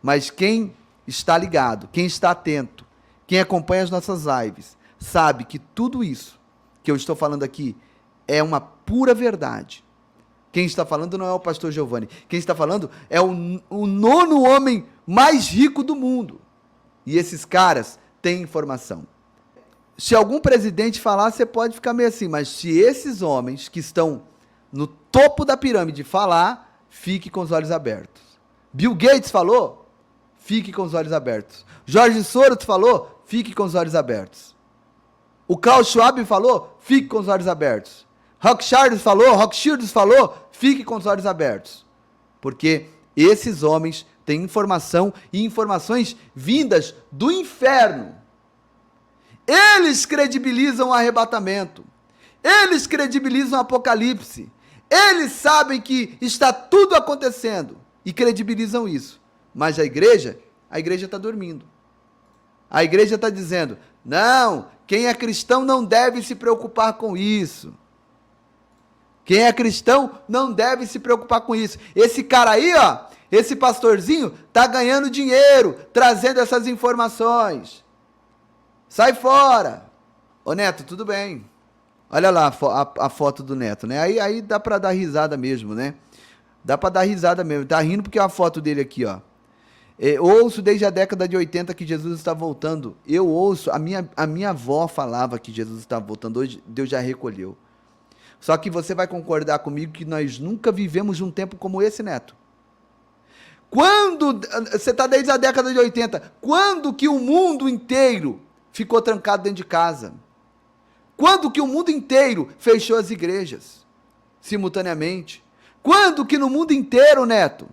Mas quem está ligado, quem está atento, quem acompanha as nossas lives, sabe que tudo isso que eu estou falando aqui é uma pura verdade. Quem está falando não é o pastor Giovanni, quem está falando é o 9º homem mais rico do mundo. E esses caras têm informação. Se algum presidente falar, você pode ficar meio assim, mas se esses homens que estão no topo da pirâmide falar, fique com os olhos abertos. Bill Gates falou, fique com os olhos abertos. George Soros falou, fique com os olhos abertos. O Klaus Schwab falou, fique com os olhos abertos. Rothschild falou, fique com os olhos abertos. Porque esses homens têm informação e informações vindas do inferno. Eles credibilizam o arrebatamento. Eles credibilizam o Apocalipse. Eles sabem que está tudo acontecendo e credibilizam isso. Mas a igreja está dormindo. A igreja está dizendo, não, quem é cristão não deve se preocupar com isso. Quem é cristão não deve se preocupar com isso. Esse cara aí, ó, esse pastorzinho, tá ganhando dinheiro, trazendo essas informações. Sai fora. Ô Neto, tudo bem. Olha lá a foto do Neto, né? Aí dá pra dar risada mesmo, né? Dá pra dar risada mesmo. Tá rindo porque é a foto dele aqui, ó. Ouço desde a década de 80 que Jesus está voltando. Eu ouço, a minha avó falava que Jesus estava voltando. Hoje Deus já recolheu. Só que você vai concordar comigo que nós nunca vivemos um tempo como esse, Neto. Quando, você está desde a década de 80, quando que o mundo inteiro ficou trancado dentro de casa? Quando que o mundo inteiro fechou as igrejas, simultaneamente? Quando que no mundo inteiro, Neto?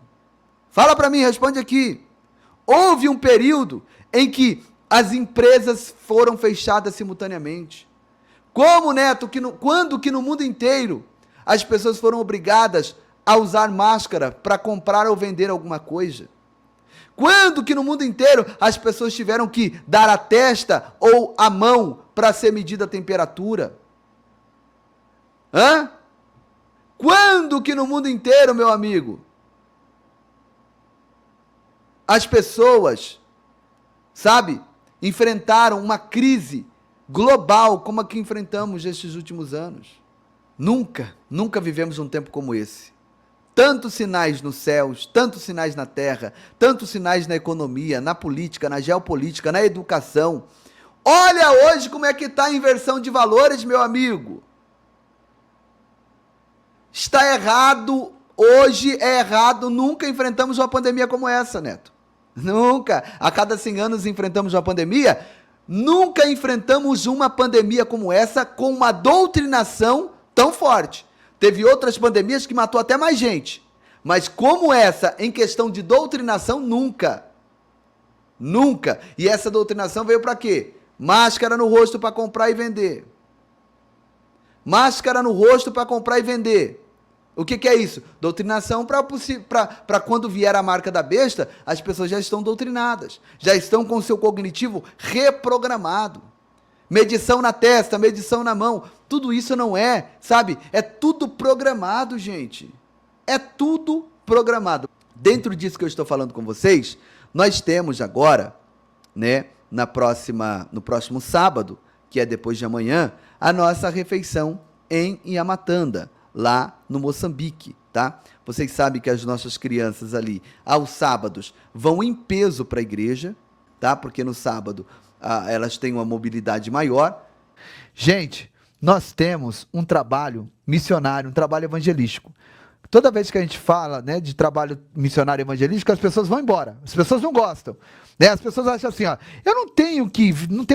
Fala para mim, responde aqui. Houve um período em que as empresas foram fechadas simultaneamente. Como, Neto, quando que no mundo inteiro as pessoas foram obrigadas a usar máscara para comprar ou vender alguma coisa? Quando que no mundo inteiro as pessoas tiveram que dar a testa ou a mão para ser medida a temperatura? Hã? Quando que no mundo inteiro, meu amigo, as pessoas, sabe, enfrentaram uma crise global como a que enfrentamos nestes últimos anos? Nunca vivemos um tempo como esse. Tantos sinais nos céus, tantos sinais na terra, tantos sinais na economia, na política, na geopolítica, na educação. Olha hoje como é que está a inversão de valores, meu amigo. Está errado, hoje é errado, nunca enfrentamos uma pandemia como essa, Neto. Nunca. A cada 100 anos enfrentamos uma pandemia, nunca enfrentamos uma pandemia como essa com uma doutrinação tão forte. Teve outras pandemias que matou até mais gente. Mas como essa, em questão de doutrinação, nunca. Nunca. E essa doutrinação veio para quê? Máscara no rosto para comprar e vender. Máscara no rosto para comprar e vender. O que é isso? Doutrinação para quando vier a marca da besta, as pessoas já estão doutrinadas. Já estão com o seu cognitivo reprogramado. Medição na testa, medição na mão, tudo isso não é, sabe? É tudo programado, gente. É tudo programado. Dentro disso que eu estou falando com vocês, nós temos agora, né, no próximo sábado, que é depois de amanhã, a nossa refeição em Yamatanda, lá no Moçambique, tá? Vocês sabem que as nossas crianças ali, aos sábados, vão em peso para a igreja, tá? Porque no sábado elas têm uma mobilidade maior. Gente, nós temos um trabalho missionário, um trabalho evangelístico. Toda vez que a gente fala, né, de trabalho missionário evangelístico, as pessoas vão embora, as pessoas não gostam, né? As pessoas acham assim, ó, eu não tenho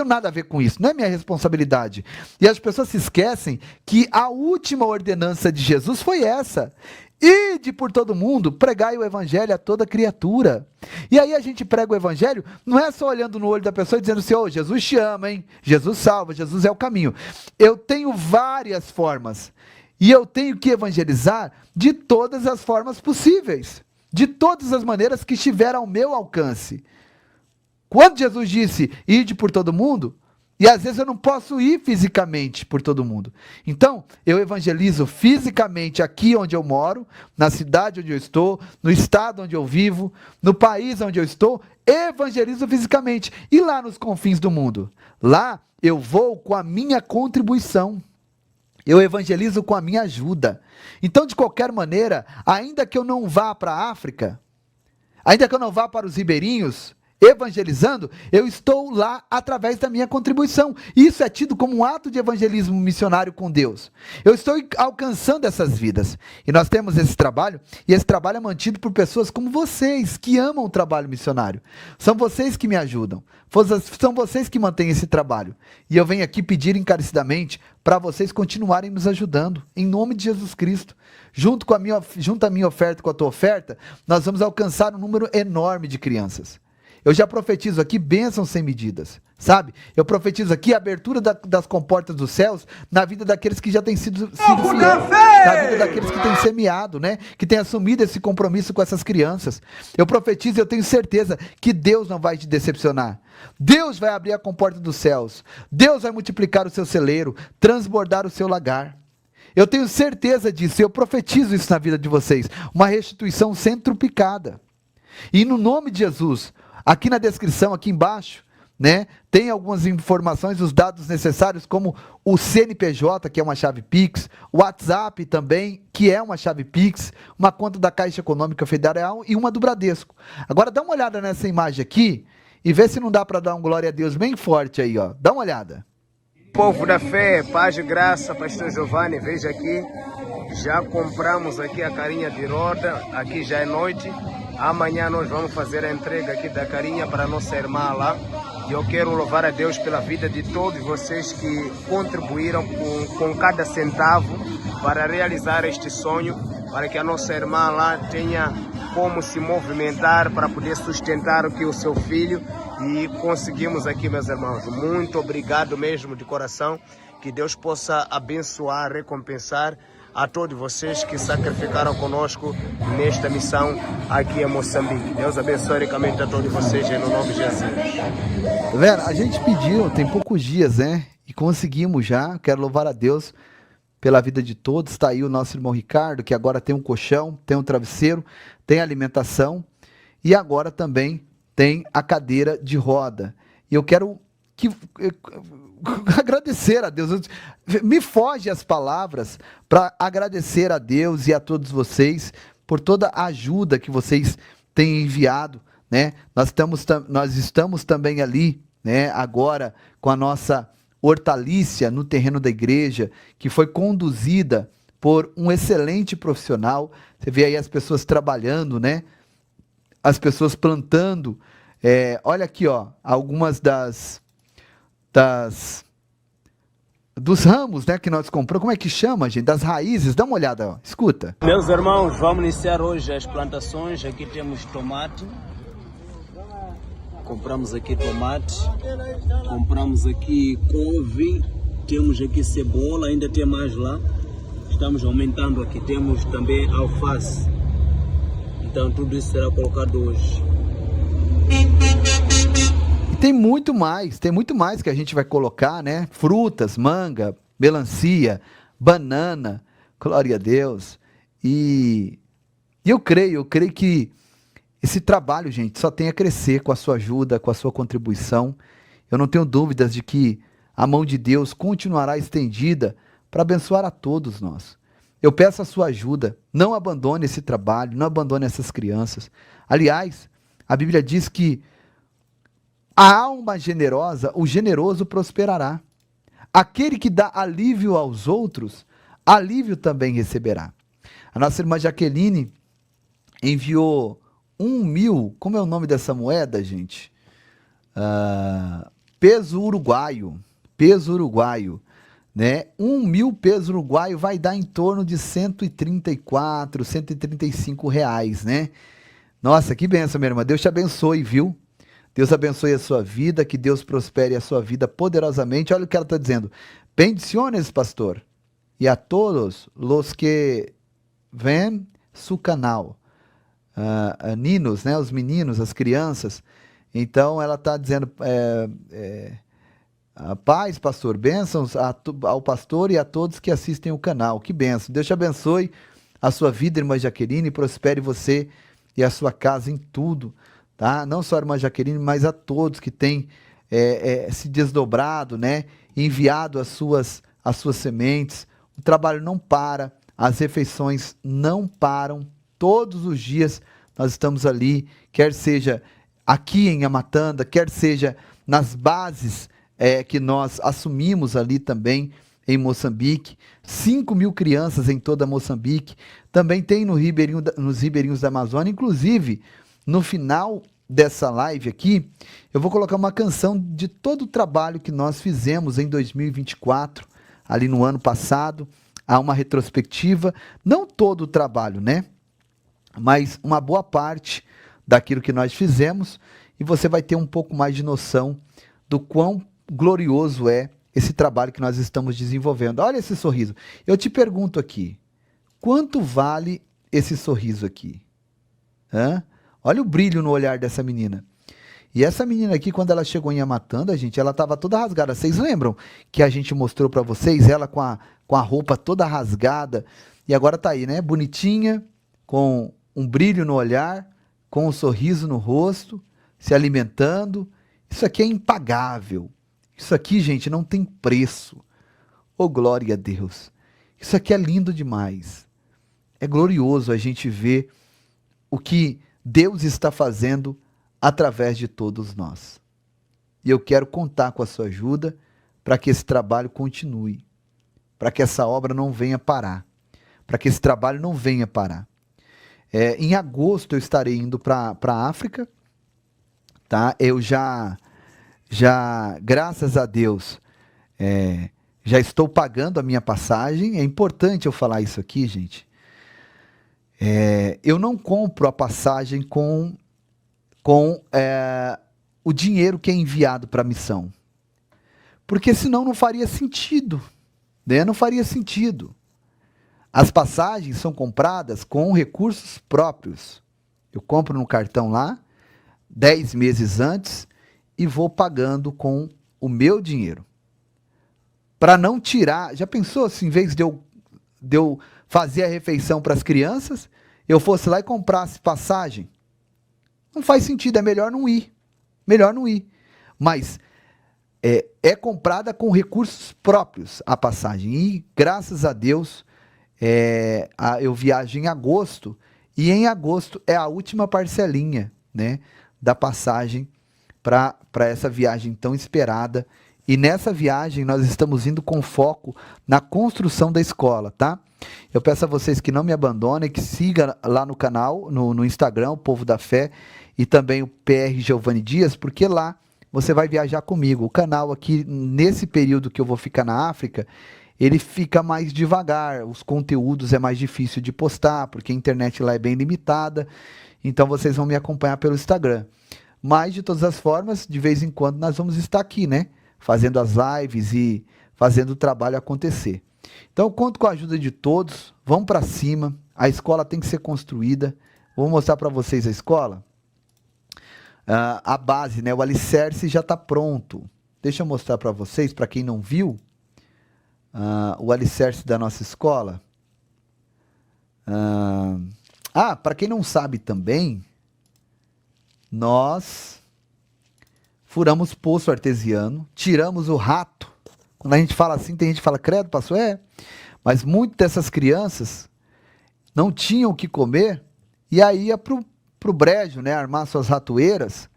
nada a ver com isso, não é minha responsabilidade. E as pessoas se esquecem que a última ordenança de Jesus foi essa: ide por todo mundo, pregai o evangelho a toda criatura. E aí a gente prega o evangelho, não é só olhando no olho da pessoa e dizendo assim, oh, Jesus te ama, hein? Jesus salva, Jesus é o caminho. Eu tenho várias formas. E eu tenho que evangelizar de todas as formas possíveis. De todas as maneiras que estiver ao meu alcance. Quando Jesus disse, ide por todo mundo, e às vezes eu não posso ir fisicamente por todo mundo. Então, eu evangelizo fisicamente aqui onde eu moro, na cidade onde eu estou, no estado onde eu vivo, no país onde eu estou, evangelizo fisicamente. E lá nos confins do mundo? Lá eu vou com a minha contribuição. Eu evangelizo com a minha ajuda. Então, de qualquer maneira, ainda que eu não vá para a África, ainda que eu não vá para os ribeirinhos, evangelizando, eu estou lá através da minha contribuição. Isso é tido como um ato de evangelismo missionário com Deus. Eu estou alcançando essas vidas. E nós temos esse trabalho, e esse trabalho é mantido por pessoas como vocês, que amam o trabalho missionário. São vocês que me ajudam. São vocês que mantêm esse trabalho. E eu venho aqui pedir encarecidamente para vocês continuarem nos ajudando, em nome de Jesus Cristo. Junto à minha oferta, com a tua oferta, nós vamos alcançar um número enorme de crianças. Eu já profetizo aqui bênçãos sem medidas, sabe? Eu profetizo aqui a abertura das comportas dos céus na vida daqueles que já têm sido fiéis, na vida daqueles que têm semeado, né? Que têm assumido esse compromisso com essas crianças. Eu profetizo e eu tenho certeza que Deus não vai te decepcionar. Deus vai abrir a comporta dos céus. Deus vai multiplicar o seu celeiro, transbordar o seu lagar. Eu tenho certeza disso, eu profetizo isso na vida de vocês. Uma restituição centruplicada. E no nome de Jesus, aqui na descrição, aqui embaixo, né, tem algumas informações, os dados necessários, como o CNPJ, que é uma chave Pix, o WhatsApp também, que é uma chave Pix, uma conta da Caixa Econômica Federal e uma do Bradesco. Agora dá uma olhada nessa imagem aqui e vê se não dá para dar um glória a Deus bem forte aí, ó. Dá uma olhada. Povo da fé, paz e graça, pastor Giovanni, veja aqui, já compramos aqui a carinha de roda, aqui já é noite, amanhã nós vamos fazer a entrega aqui da carinha para a nossa irmã lá, e eu quero louvar a Deus pela vida de todos vocês que contribuíram com cada centavo para realizar este sonho, para que a nossa irmã lá tenha como se movimentar para poder sustentar o seu filho. E conseguimos aqui, meus irmãos. Muito obrigado mesmo de coração. Que Deus possa abençoar, recompensar a todos vocês que sacrificaram conosco nesta missão aqui em Moçambique. Deus abençoe ricamente a todos vocês em nome de Jesus. Tá vendo? A gente pediu, tem poucos dias, né? E conseguimos já. Quero louvar a Deus pela vida de todos. Está aí o nosso irmão Ricardo, que agora tem um colchão, tem um travesseiro, tem alimentação e agora também tem a cadeira de roda. E eu quero agradecer a Deus. Me foge as palavras para agradecer a Deus e a todos vocês por toda a ajuda que vocês têm enviado, né? Nós estamos também ali, né, agora com a nossa hortalícia no terreno da igreja, que foi conduzida por um excelente profissional. Você vê aí as pessoas trabalhando, né? As pessoas plantando. Olha aqui, ó, algumas dos ramos, né, que nós compramos. Como é que chama, gente? Das raízes. Dá uma olhada, ó. Escuta. Meus irmãos, vamos iniciar hoje as plantações. Aqui temos tomate. Compramos aqui tomate. Compramos aqui couve. Temos aqui cebola, ainda tem mais lá. Estamos aumentando aqui. Temos também alface. Então tudo isso será colocado hoje. E tem muito mais que a gente vai colocar, né? Frutas, manga, melancia, banana, glória a Deus. E eu creio que esse trabalho, gente, só tem a crescer com a sua ajuda, com a sua contribuição. Eu não tenho dúvidas de que a mão de Deus continuará estendida para abençoar a todos nós. Eu peço a sua ajuda, não abandone esse trabalho, não abandone essas crianças. Aliás, a Bíblia diz que a alma generosa, o generoso prosperará. Aquele que dá alívio aos outros, alívio também receberá. A nossa irmã Jaqueline enviou 1.000, como é o nome dessa moeda, gente? Peso uruguaio, né? 1.000 pesos uruguaio vai dar em torno de 134, 135 reais, né? Nossa, que bênção, minha irmã. Deus te abençoe, viu? Deus abençoe a sua vida, que Deus prospere a sua vida poderosamente. Olha o que ela está dizendo. Bendiciones, pastor, e a todos los que ven su canal. Ninos, né? Os meninos, as crianças. Então, ela está dizendo, paz, pastor, bênçãos ao pastor e a todos que assistem o canal. Que bênção. Deus te abençoe a sua vida, irmã Jaqueline, prospere você e a sua casa em tudo, tá? Não só a irmã Jaqueline, mas a todos que têm se desdobrado, né? Enviado as suas sementes. O trabalho não para, as refeições não param. Todos os dias nós estamos ali, quer seja aqui em Amatanda, quer seja nas bases que nós assumimos ali também em Moçambique. 5.000 crianças em toda Moçambique. Também tem nos ribeirinhos da Amazônia. Inclusive, no final dessa live aqui, eu vou colocar uma canção de todo o trabalho que nós fizemos em 2024, ali no ano passado. Há uma retrospectiva, não todo o trabalho, né? Mas uma boa parte daquilo que nós fizemos, e você vai ter um pouco mais de noção do quão glorioso é esse trabalho que nós estamos desenvolvendo. Olha esse sorriso. Eu te pergunto aqui, quanto vale esse sorriso aqui? Olha o brilho no olhar dessa menina. E essa menina aqui, quando ela chegou em Amatanda, gente, ela estava toda rasgada. Vocês lembram que a gente mostrou para vocês ela com a roupa toda rasgada? E agora tá aí, né? Bonitinha, com um brilho no olhar, com um sorriso no rosto, se alimentando. Isso aqui é impagável. Isso aqui, gente, não tem preço. Oh, glória a Deus. Isso aqui é lindo demais. É glorioso a gente ver o que Deus está fazendo através de todos nós. E eu quero contar com a sua ajuda para que esse trabalho continue, para que essa obra não venha parar, para que esse trabalho não venha parar. Em agosto eu estarei indo para a África, tá? Eu já, graças a Deus, já estou pagando a minha passagem. É importante eu falar isso aqui, gente. Eu não compro a passagem com o dinheiro que é enviado para a missão, porque senão não faria sentido, né? Não faria sentido. As passagens são compradas com recursos próprios. Eu compro no cartão lá, 10 meses antes, e vou pagando com o meu dinheiro. Para não tirar... Já pensou se em vez de eu fazer a refeição para as crianças, eu fosse lá e comprasse passagem? Não faz sentido, é melhor não ir. Melhor não ir. Mas é comprada com recursos próprios a passagem. E, graças a Deus, eu viajo em agosto, e em agosto é a última parcelinha, né, da passagem para essa viagem tão esperada. E nessa viagem nós estamos indo com foco na construção da escola, tá? Eu peço a vocês que não me abandonem, que sigam lá no canal, no Instagram, o Povo da Fé, e também o PR Giovanni Dias, porque lá você vai viajar comigo. O canal aqui, nesse período que eu vou ficar na África, ele fica mais devagar, os conteúdos é mais difícil de postar, porque a internet lá é bem limitada, então vocês vão me acompanhar pelo Instagram. Mas, de todas as formas, de vez em quando nós vamos estar aqui, né? Fazendo as lives e fazendo o trabalho acontecer. Então, eu conto com a ajuda de todos, vamos para cima, a escola tem que ser construída. Vou mostrar para vocês a escola. A base, né? O alicerce já está pronto. Deixa eu mostrar para vocês, para quem não viu, o alicerce da nossa escola. Para quem não sabe também, nós furamos poço artesiano, tiramos o rato. Quando a gente fala assim, tem gente que fala, credo, pastor, mas muitas dessas crianças não tinham o que comer, e aí ia pro brejo, né, armar suas ratoeiras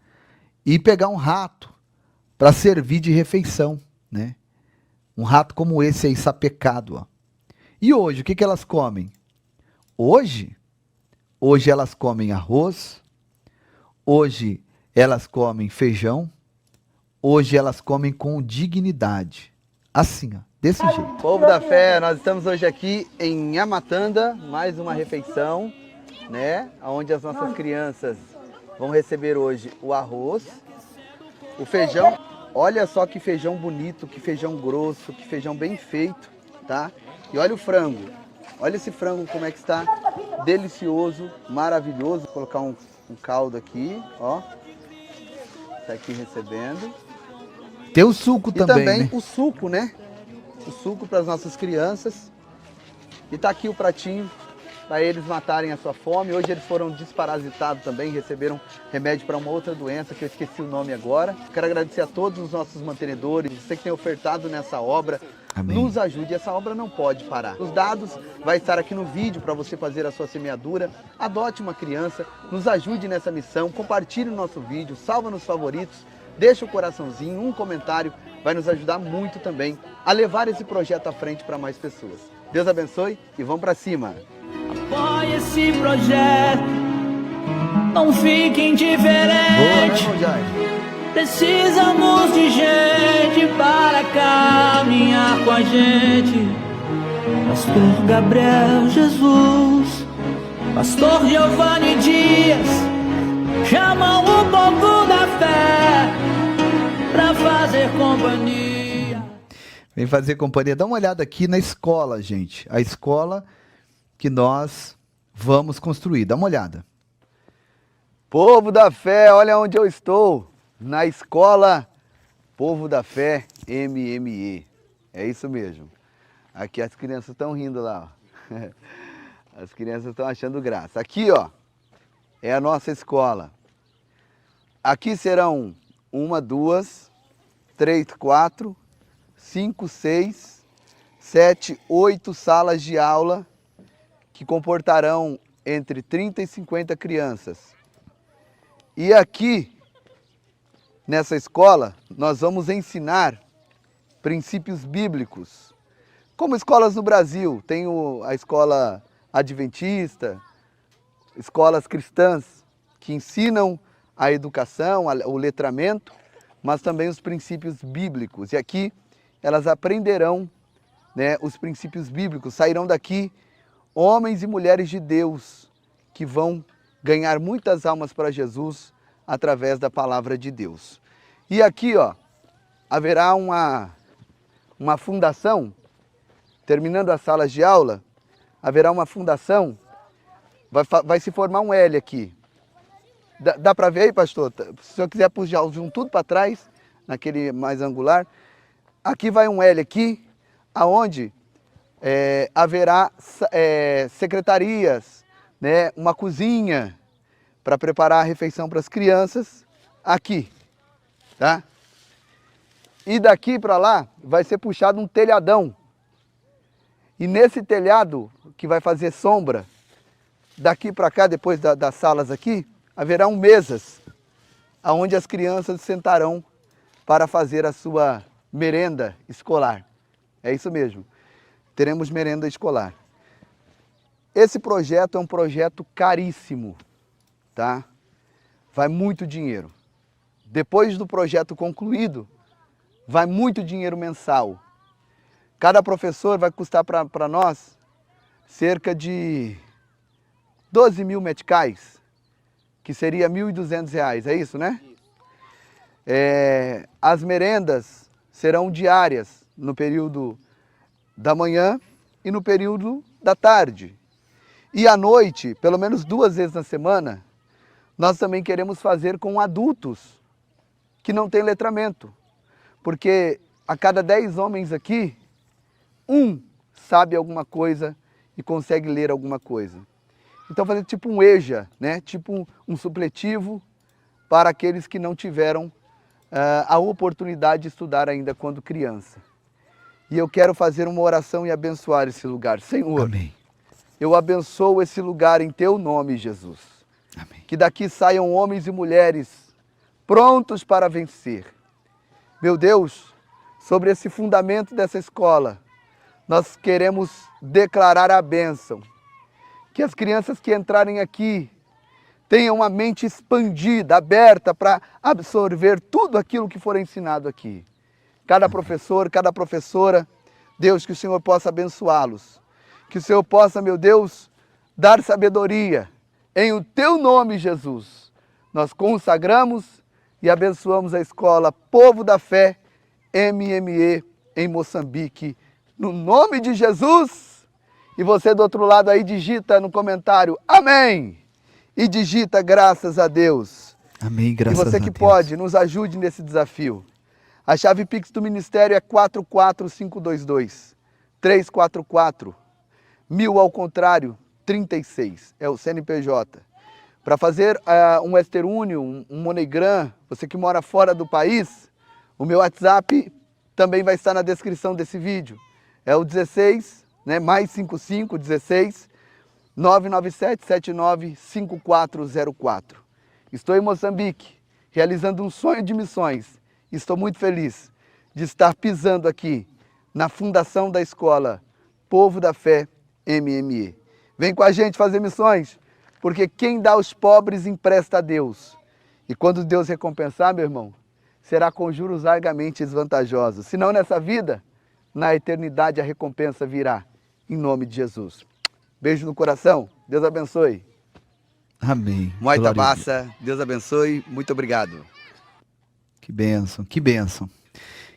e pegar um rato para servir de refeição, né? Um rato como esse aí, sapecado, ó. E hoje, o que elas comem? Hoje elas comem arroz, hoje elas comem feijão, hoje elas comem com dignidade. Assim, ó, desse jeito. Povo da Fé, nós estamos hoje aqui em Amatanda, mais uma refeição, né? Onde as nossas crianças vão receber hoje o arroz, o feijão. Olha só que feijão bonito, que feijão grosso, que feijão bem feito, tá? E olha o frango. Olha esse frango como é que está. Delicioso, maravilhoso. Vou colocar um caldo aqui, ó. Tá aqui recebendo. Tem o suco também, né? E também o suco, né? O suco para as nossas crianças. E tá aqui o pratinho para eles matarem a sua fome. Hoje eles foram desparasitados também, receberam remédio para uma outra doença que eu esqueci o nome agora. Quero agradecer a todos os nossos mantenedores, você que tem ofertado nessa obra. Amém. Nos ajude, essa obra não pode parar. Os dados vai estar aqui no vídeo para você fazer a sua semeadura. Adote uma criança, nos ajude nessa missão, compartilhe o nosso vídeo, salva nos favoritos, deixa o coraçãozinho, um comentário, vai nos ajudar muito também a levar esse projeto à frente para mais pessoas. Deus abençoe e vamos para cima. Apoie esse projeto, não fique indiferente. Boa, né, Precisamos de gente para caminhar com a gente. Pastor Gabriel Jesus, Pastor Giovanni Dias, chamam o povo da fé para fazer companhia. Vem fazer companhia. Dá uma olhada aqui na escola, gente. A escola que nós vamos construir. Dá uma olhada. Povo da Fé, olha onde eu estou. Na escola Povo da Fé MME. É isso mesmo. Aqui as crianças estão rindo lá, ó. As crianças estão achando graça. Aqui, ó, é a nossa escola. Aqui serão 1, 2, 3, 4, 5, 6, 7, 8 salas de aula que comportarão entre 30 e 50 crianças. E aqui, nessa escola, nós vamos ensinar princípios bíblicos. Como escolas no Brasil, tem a escola adventista, escolas cristãs que ensinam a educação, o letramento, mas também os princípios bíblicos. E aqui elas aprenderão, né, os princípios bíblicos. Sairão daqui homens e mulheres de Deus que vão ganhar muitas almas para Jesus através da palavra de Deus. E aqui, ó, haverá uma fundação, terminando as salas de aula, haverá uma fundação, vai se formar um L aqui. Dá para ver aí, pastor? Se o senhor quiser puxar tudo para trás, naquele mais angular, aqui vai um L aqui, aonde haverá secretarias, né, uma cozinha para preparar a refeição para as crianças, aqui, tá? E daqui para lá vai ser puxado um telhadão. E nesse telhado, que vai fazer sombra, daqui para cá, depois das salas aqui, haverão mesas, onde as crianças sentarão para fazer a sua merenda escolar. É isso mesmo, teremos merenda escolar. Esse projeto é um projeto caríssimo, tá? Vai muito dinheiro. Depois do projeto concluído, vai muito dinheiro mensal. Cada professor vai custar para nós cerca de 12 mil meticais, que seria R$ 1.200, é isso, né? As merendas serão diárias no período da manhã e no período da tarde. E à noite, pelo menos 2 vezes na semana, nós também queremos fazer com adultos que não têm letramento. Porque a cada 10 homens aqui, 1 sabe alguma coisa e consegue ler alguma coisa. Então fazer tipo um EJA, né? Tipo um supletivo para aqueles que não tiveram a oportunidade de estudar ainda quando criança. E eu quero fazer uma oração e abençoar esse lugar. Senhor, amém. Eu abençoo esse lugar em Teu nome, Jesus. Amém. Que daqui saiam homens e mulheres prontos para vencer. Meu Deus, sobre esse fundamento dessa escola, nós queremos declarar a bênção. Que as crianças que entrarem aqui tenham uma mente expandida, aberta para absorver tudo aquilo que for ensinado aqui. Cada professor, cada professora, Deus, que o Senhor possa abençoá-los. Que o Senhor possa, meu Deus, dar sabedoria. Em o Teu nome, Jesus, nós consagramos e abençoamos a escola Povo da Fé, MME, em Moçambique. No nome de Jesus. E você do outro lado aí digita no comentário, amém. E digita graças a Deus. Amém, graças a Deus. E você que pode, nos ajude nesse desafio. A chave Pix do Ministério é 44522 344 1000 ao contrário 36. É o CNPJ. Para fazer um Western Union, um MoneyGram, você que mora fora do país, o meu WhatsApp também vai estar na descrição desse vídeo. É o 16, né, mais 55 16 997 79 5404. Estou em Moçambique, realizando um sonho de missões. Estou muito feliz de estar pisando aqui na fundação da escola Povo da Fé MME. Vem com a gente fazer missões, porque quem dá aos pobres empresta a Deus. E quando Deus recompensar, meu irmão, será com juros largamente desvantajosos. Se não nessa vida, na eternidade a recompensa virá, em nome de Jesus. Beijo no coração, Deus abençoe. Amém. Moita Bassa, Deus abençoe, muito obrigado. Que bênção, que bênção.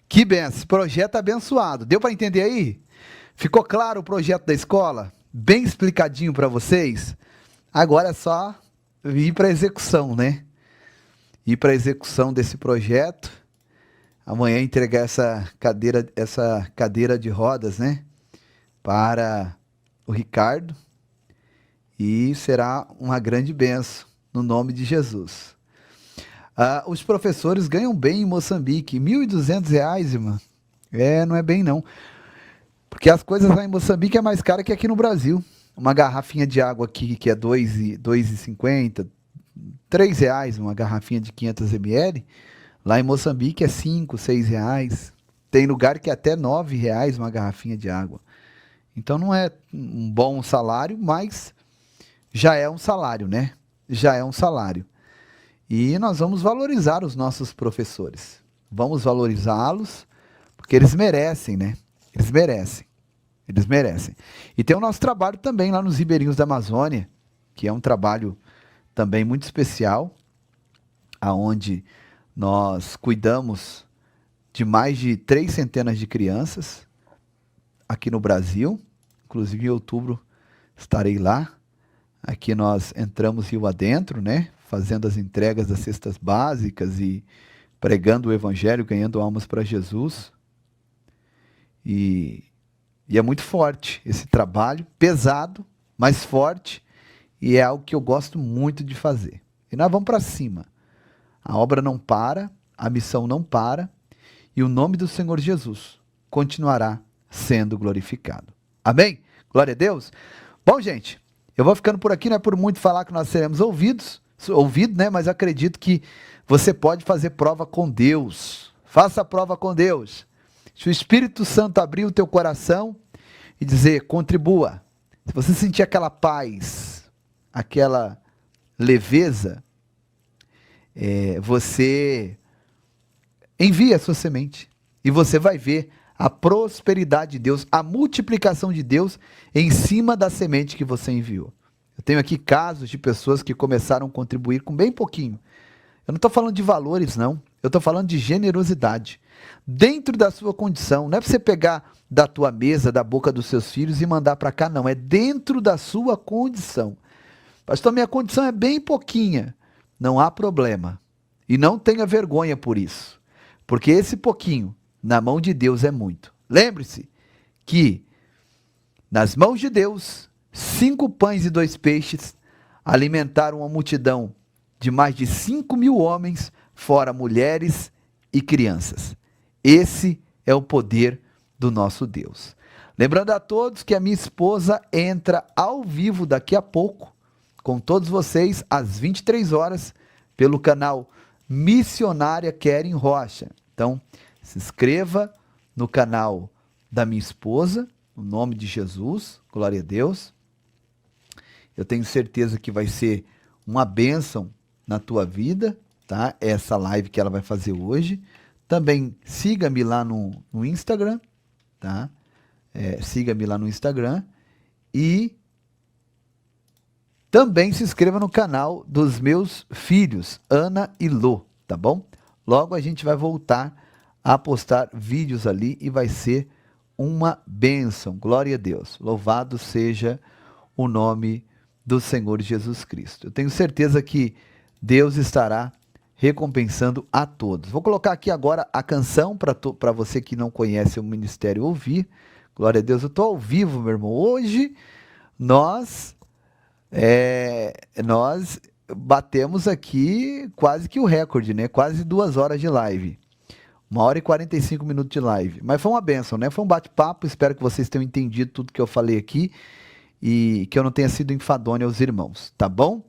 Que bênção, projeto abençoado. Deu para entender aí? Ficou claro o projeto da escola? Bem explicadinho para vocês? Agora é só ir para a execução, né? Ir para a execução desse projeto. Amanhã entregar essa cadeira de rodas, né? Para o Ricardo. E será uma grande bênção, no nome de Jesus. Os professores ganham bem em Moçambique. R$ 1.200, irmã. Não é bem não. Porque as coisas lá em Moçambique é mais cara que aqui no Brasil. Uma garrafinha de água aqui que é R$ 2,50, R$ 3, uma garrafinha de 500 ml. Lá em Moçambique é R$ 5, R$ 6. Tem lugar que é até R$ 9 uma garrafinha de água. Então não é um bom salário, mas já é um salário, né? Já é um salário. E nós vamos valorizar os nossos professores. Vamos valorizá-los, porque eles merecem, né? Eles merecem. Eles merecem. E tem o nosso trabalho também lá nos Ribeirinhos da Amazônia, que é um trabalho também muito especial, aonde nós cuidamos de mais de 3 centenas de crianças aqui no Brasil. Inclusive em outubro estarei lá. Aqui nós entramos rio adentro, né? Fazendo as entregas das cestas básicas e pregando o evangelho, ganhando almas para Jesus. E é muito forte esse trabalho, pesado, mas forte, e é algo que eu gosto muito de fazer. E nós vamos para cima. A obra não para, a missão não para, e o nome do Senhor Jesus continuará sendo glorificado. Amém? Glória a Deus. Bom, gente, eu vou ficando por aqui, não é por muito falar que nós seremos ouvido, né? Mas acredito que você pode fazer prova com Deus. Faça a prova com Deus. Se o Espírito Santo abrir o teu coração e dizer, contribua. Se você sentir aquela paz, aquela leveza, você envia a sua semente. E você vai ver a prosperidade de Deus, a multiplicação de Deus em cima da semente que você enviou. Eu tenho aqui casos de pessoas que começaram a contribuir com bem pouquinho. Eu não estou falando de valores, não. Eu estou falando de generosidade. Dentro da sua condição. Não é para você pegar da tua mesa, da boca dos seus filhos e mandar para cá, não. É dentro da sua condição. Pastor, minha condição é bem pouquinha. Não há problema. E não tenha vergonha por isso. Porque esse pouquinho, na mão de Deus, é muito. Lembre-se que, nas mãos de Deus, 5 pães e 2 peixes alimentaram uma multidão de mais de 5.000 homens, fora mulheres e crianças. Esse é o poder do nosso Deus. Lembrando a todos que a minha esposa entra ao vivo daqui a pouco, com todos vocês, às 23 horas, pelo canal Missionária Keren Rocha. Então, se inscreva no canal da minha esposa, no nome de Jesus, glória a Deus. Eu tenho certeza que vai ser uma bênção na tua vida, tá? Essa live que ela vai fazer hoje. Também siga-me lá no Instagram, tá? Siga-me lá no Instagram e também se inscreva no canal dos meus filhos, Ana e Lô, tá bom? Logo a gente vai voltar a postar vídeos ali e vai ser uma bênção. Glória a Deus. Louvado seja o nome do Senhor Jesus Cristo. Eu tenho certeza que Deus estará recompensando a todos. Vou colocar aqui agora a canção para você que não conhece o ministério ouvir. Glória a Deus, eu estou ao vivo, meu irmão. Hoje nós batemos aqui quase que o recorde, né? Quase 2 horas de live. 1h e 45 minutos de live. Mas foi uma bênção, né? Foi um bate-papo. Espero que vocês tenham entendido tudo que eu falei aqui e que eu não tenha sido enfadonho aos irmãos, tá bom?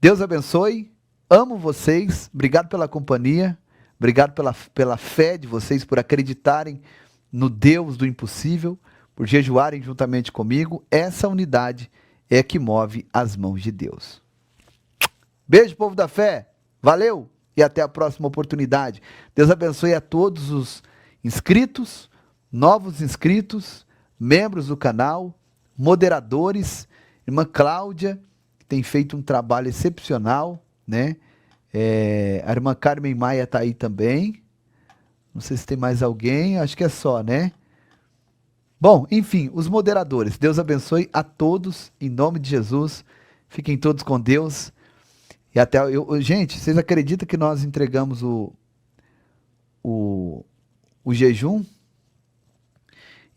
Deus abençoe. Amo vocês. Obrigado pela companhia. Obrigado pela fé de vocês, por acreditarem no Deus do impossível, por jejuarem juntamente comigo. Essa unidade é que move as mãos de Deus. Beijo, povo da fé. Valeu e até a próxima oportunidade. Deus abençoe a todos os inscritos, novos inscritos, membros do canal, moderadores, irmã Cláudia, que tem feito um trabalho excepcional, né? A irmã Carmen Maia está aí também. Não sei se tem mais alguém, acho que é só, né? Bom, enfim, os moderadores. Deus abençoe a todos, em nome de Jesus. Fiquem todos com Deus. E até gente, vocês acreditam que nós entregamos o jejum?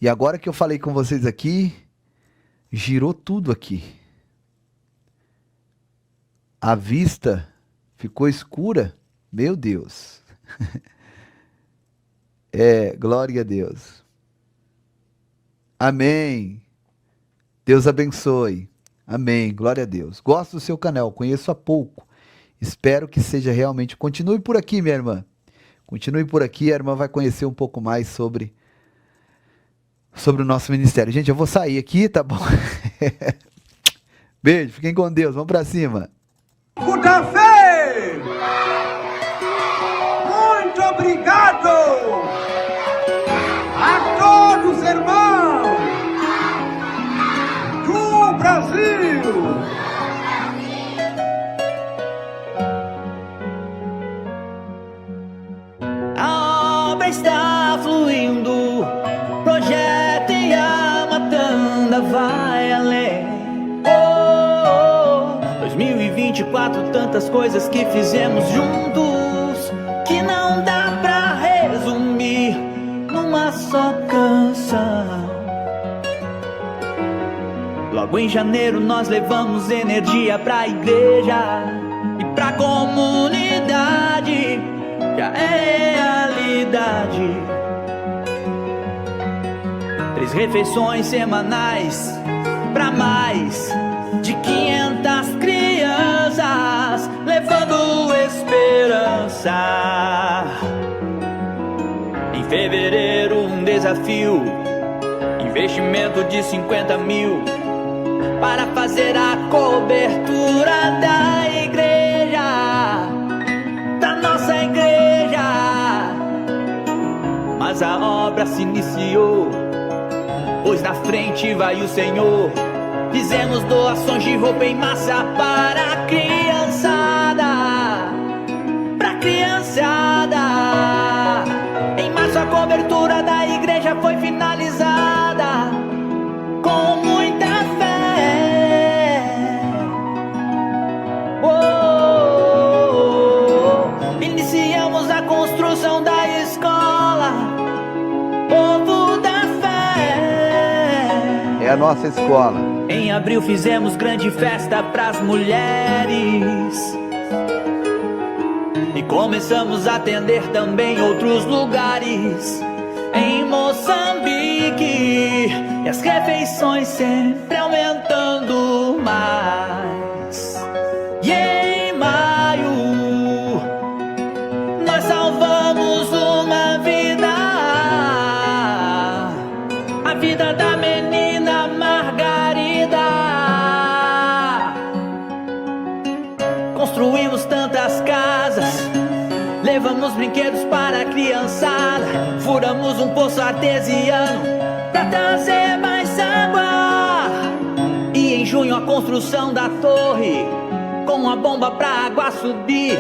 E agora que eu falei com vocês aqui, girou tudo aqui. A vista ficou escura. Meu Deus. Glória a Deus. Amém. Deus abençoe. Amém. Glória a Deus. Gosto do seu canal, conheço há pouco. Espero que seja realmente. Continue por aqui, minha irmã. Continue por aqui, a irmã vai conhecer um pouco mais sobre o nosso ministério. Gente, eu vou sair aqui, tá bom? Beijo, fiquem com Deus, vamos pra cima. Da fé! Muito obrigado a todos, irmãos do Brasil! A obra está fluindo, projeto e a matanda vai além. 2024, tantas coisas que fizemos juntos, que não dá pra resumir numa só canção. Logo em janeiro nós levamos energia pra igreja e pra comunidade, já é realidade. 3 refeições semanais pra mais de 500 crianças, levando esperança. Em fevereiro um desafio, investimento de 50 mil, para fazer a cobertura da igreja, da nossa igreja. Mas a obra se iniciou, pois na frente vai o Senhor. Fizemos doações de roupa em massa para a criançada, pra criançada. Em março a cobertura da igreja foi finalizada com muita fé. Iniciamos a construção da escola, povo da fé. É a nossa escola. Em abril fizemos grande festa pras mulheres e começamos a atender também outros lugares. Em Moçambique, e as refeições sempre aumentando mais. E em maio, nós salvamos uma vida, a vida da menina Margarida. Construímos tantas casas, levamos brinquedos para a criançada, furamos um poço artesiano pra trazer mais água. E em junho a construção da torre, com a bomba pra água subir.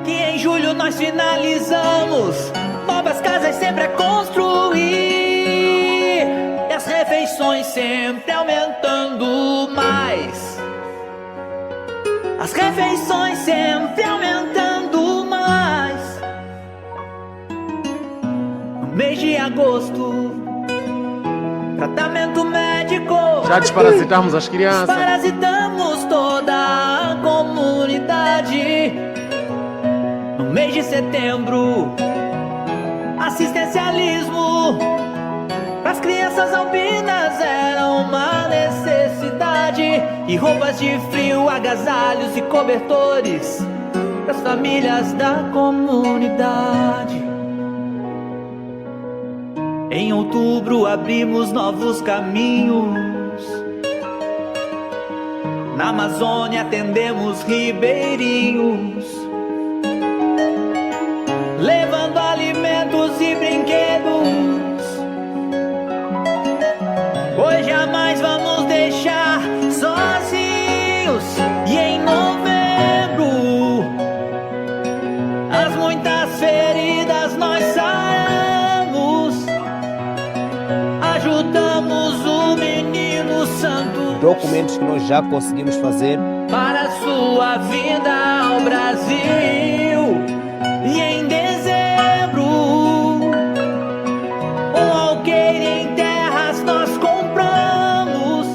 Que em julho nós finalizamos, novas casas sempre a construir. E as refeições sempre aumentando mais. As refeições sempre aumentando mais. No mês de agosto, tratamento médico. Já desparasitamos as crianças. Desparasitamos toda a comunidade. No mês de setembro, assistencialismo pras crianças albinas era uma necessidade. E roupas de frio, agasalhos e cobertores pras famílias da comunidade. Em outubro abrimos novos caminhos. Na Amazônia atendemos ribeirinhos, levando alimentos e brinquedos. Hoje jamais vamos deixar sozinhos. E em novembro, as muitas feridas nós saramos. Ajudamos o menino santo. Documentos que nós já conseguimos fazer Para sua vinda ao Brasil. E em dezembro, um alqueire em terras nós compramos.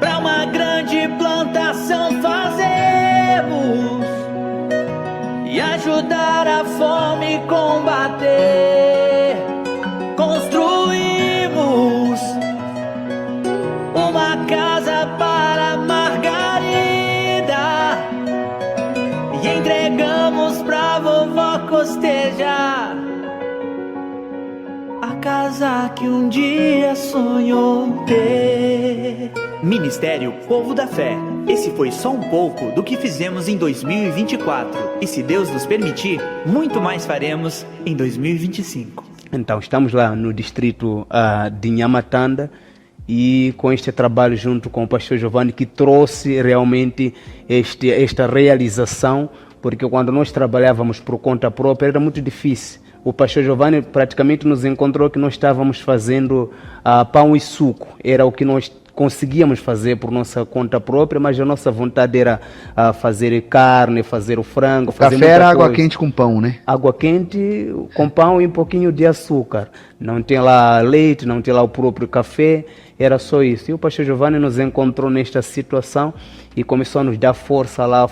Pra uma grande plantação fazemos e ajudar a fome combater. Construímos uma casa para Margarida. E em que um dia sonhou ter. Ministério Povo da Fé. Esse foi só um pouco do que fizemos em 2024. E se Deus nos permitir, muito mais faremos em 2025. Então, estamos lá no distrito de Nhamatanda e com este trabalho junto com o pastor Giovanni, que trouxe realmente esta realização, porque quando nós trabalhávamos por conta própria era muito difícil. O pastor Giovanni praticamente nos encontrou que nós estávamos fazendo pão e suco, era o que nós conseguíamos fazer por nossa conta própria, mas a nossa vontade era fazer carne, fazer o frango, fazer Café era água coisa. quente com pão, né? Água quente com pão e um pouquinho de açúcar. Não tem lá leite, não tem lá o próprio café, era só isso. E o pastor Giovanni nos encontrou nesta situação e começou a nos dar força lá.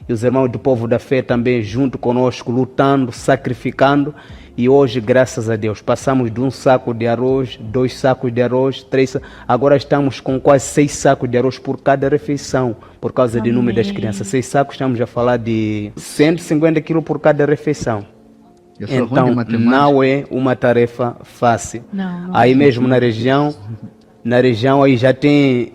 E os irmãos do Povo da Fé também junto conosco, lutando, sacrificando. E hoje, graças a Deus, passamos de 1 saco de arroz, 2 sacos de arroz, 3 sacos. Agora estamos com quase 6 sacos de arroz por cada refeição, por causa do número das crianças. 6 sacos, estamos a falar de 150 quilos por cada refeição. Eu sou ruim de Então, matemática. não é uma tarefa fácil. Não Aí mesmo na região aí já tem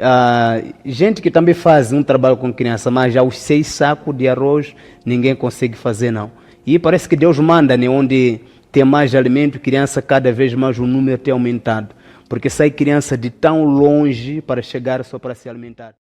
gente que também faz um trabalho com criança, mas já os 6 sacos de arroz ninguém consegue fazer, não. E parece que Deus manda, né, onde tem mais alimento, criança, cada vez mais o número tem aumentado. Porque sai criança de tão longe para chegar só para se alimentar.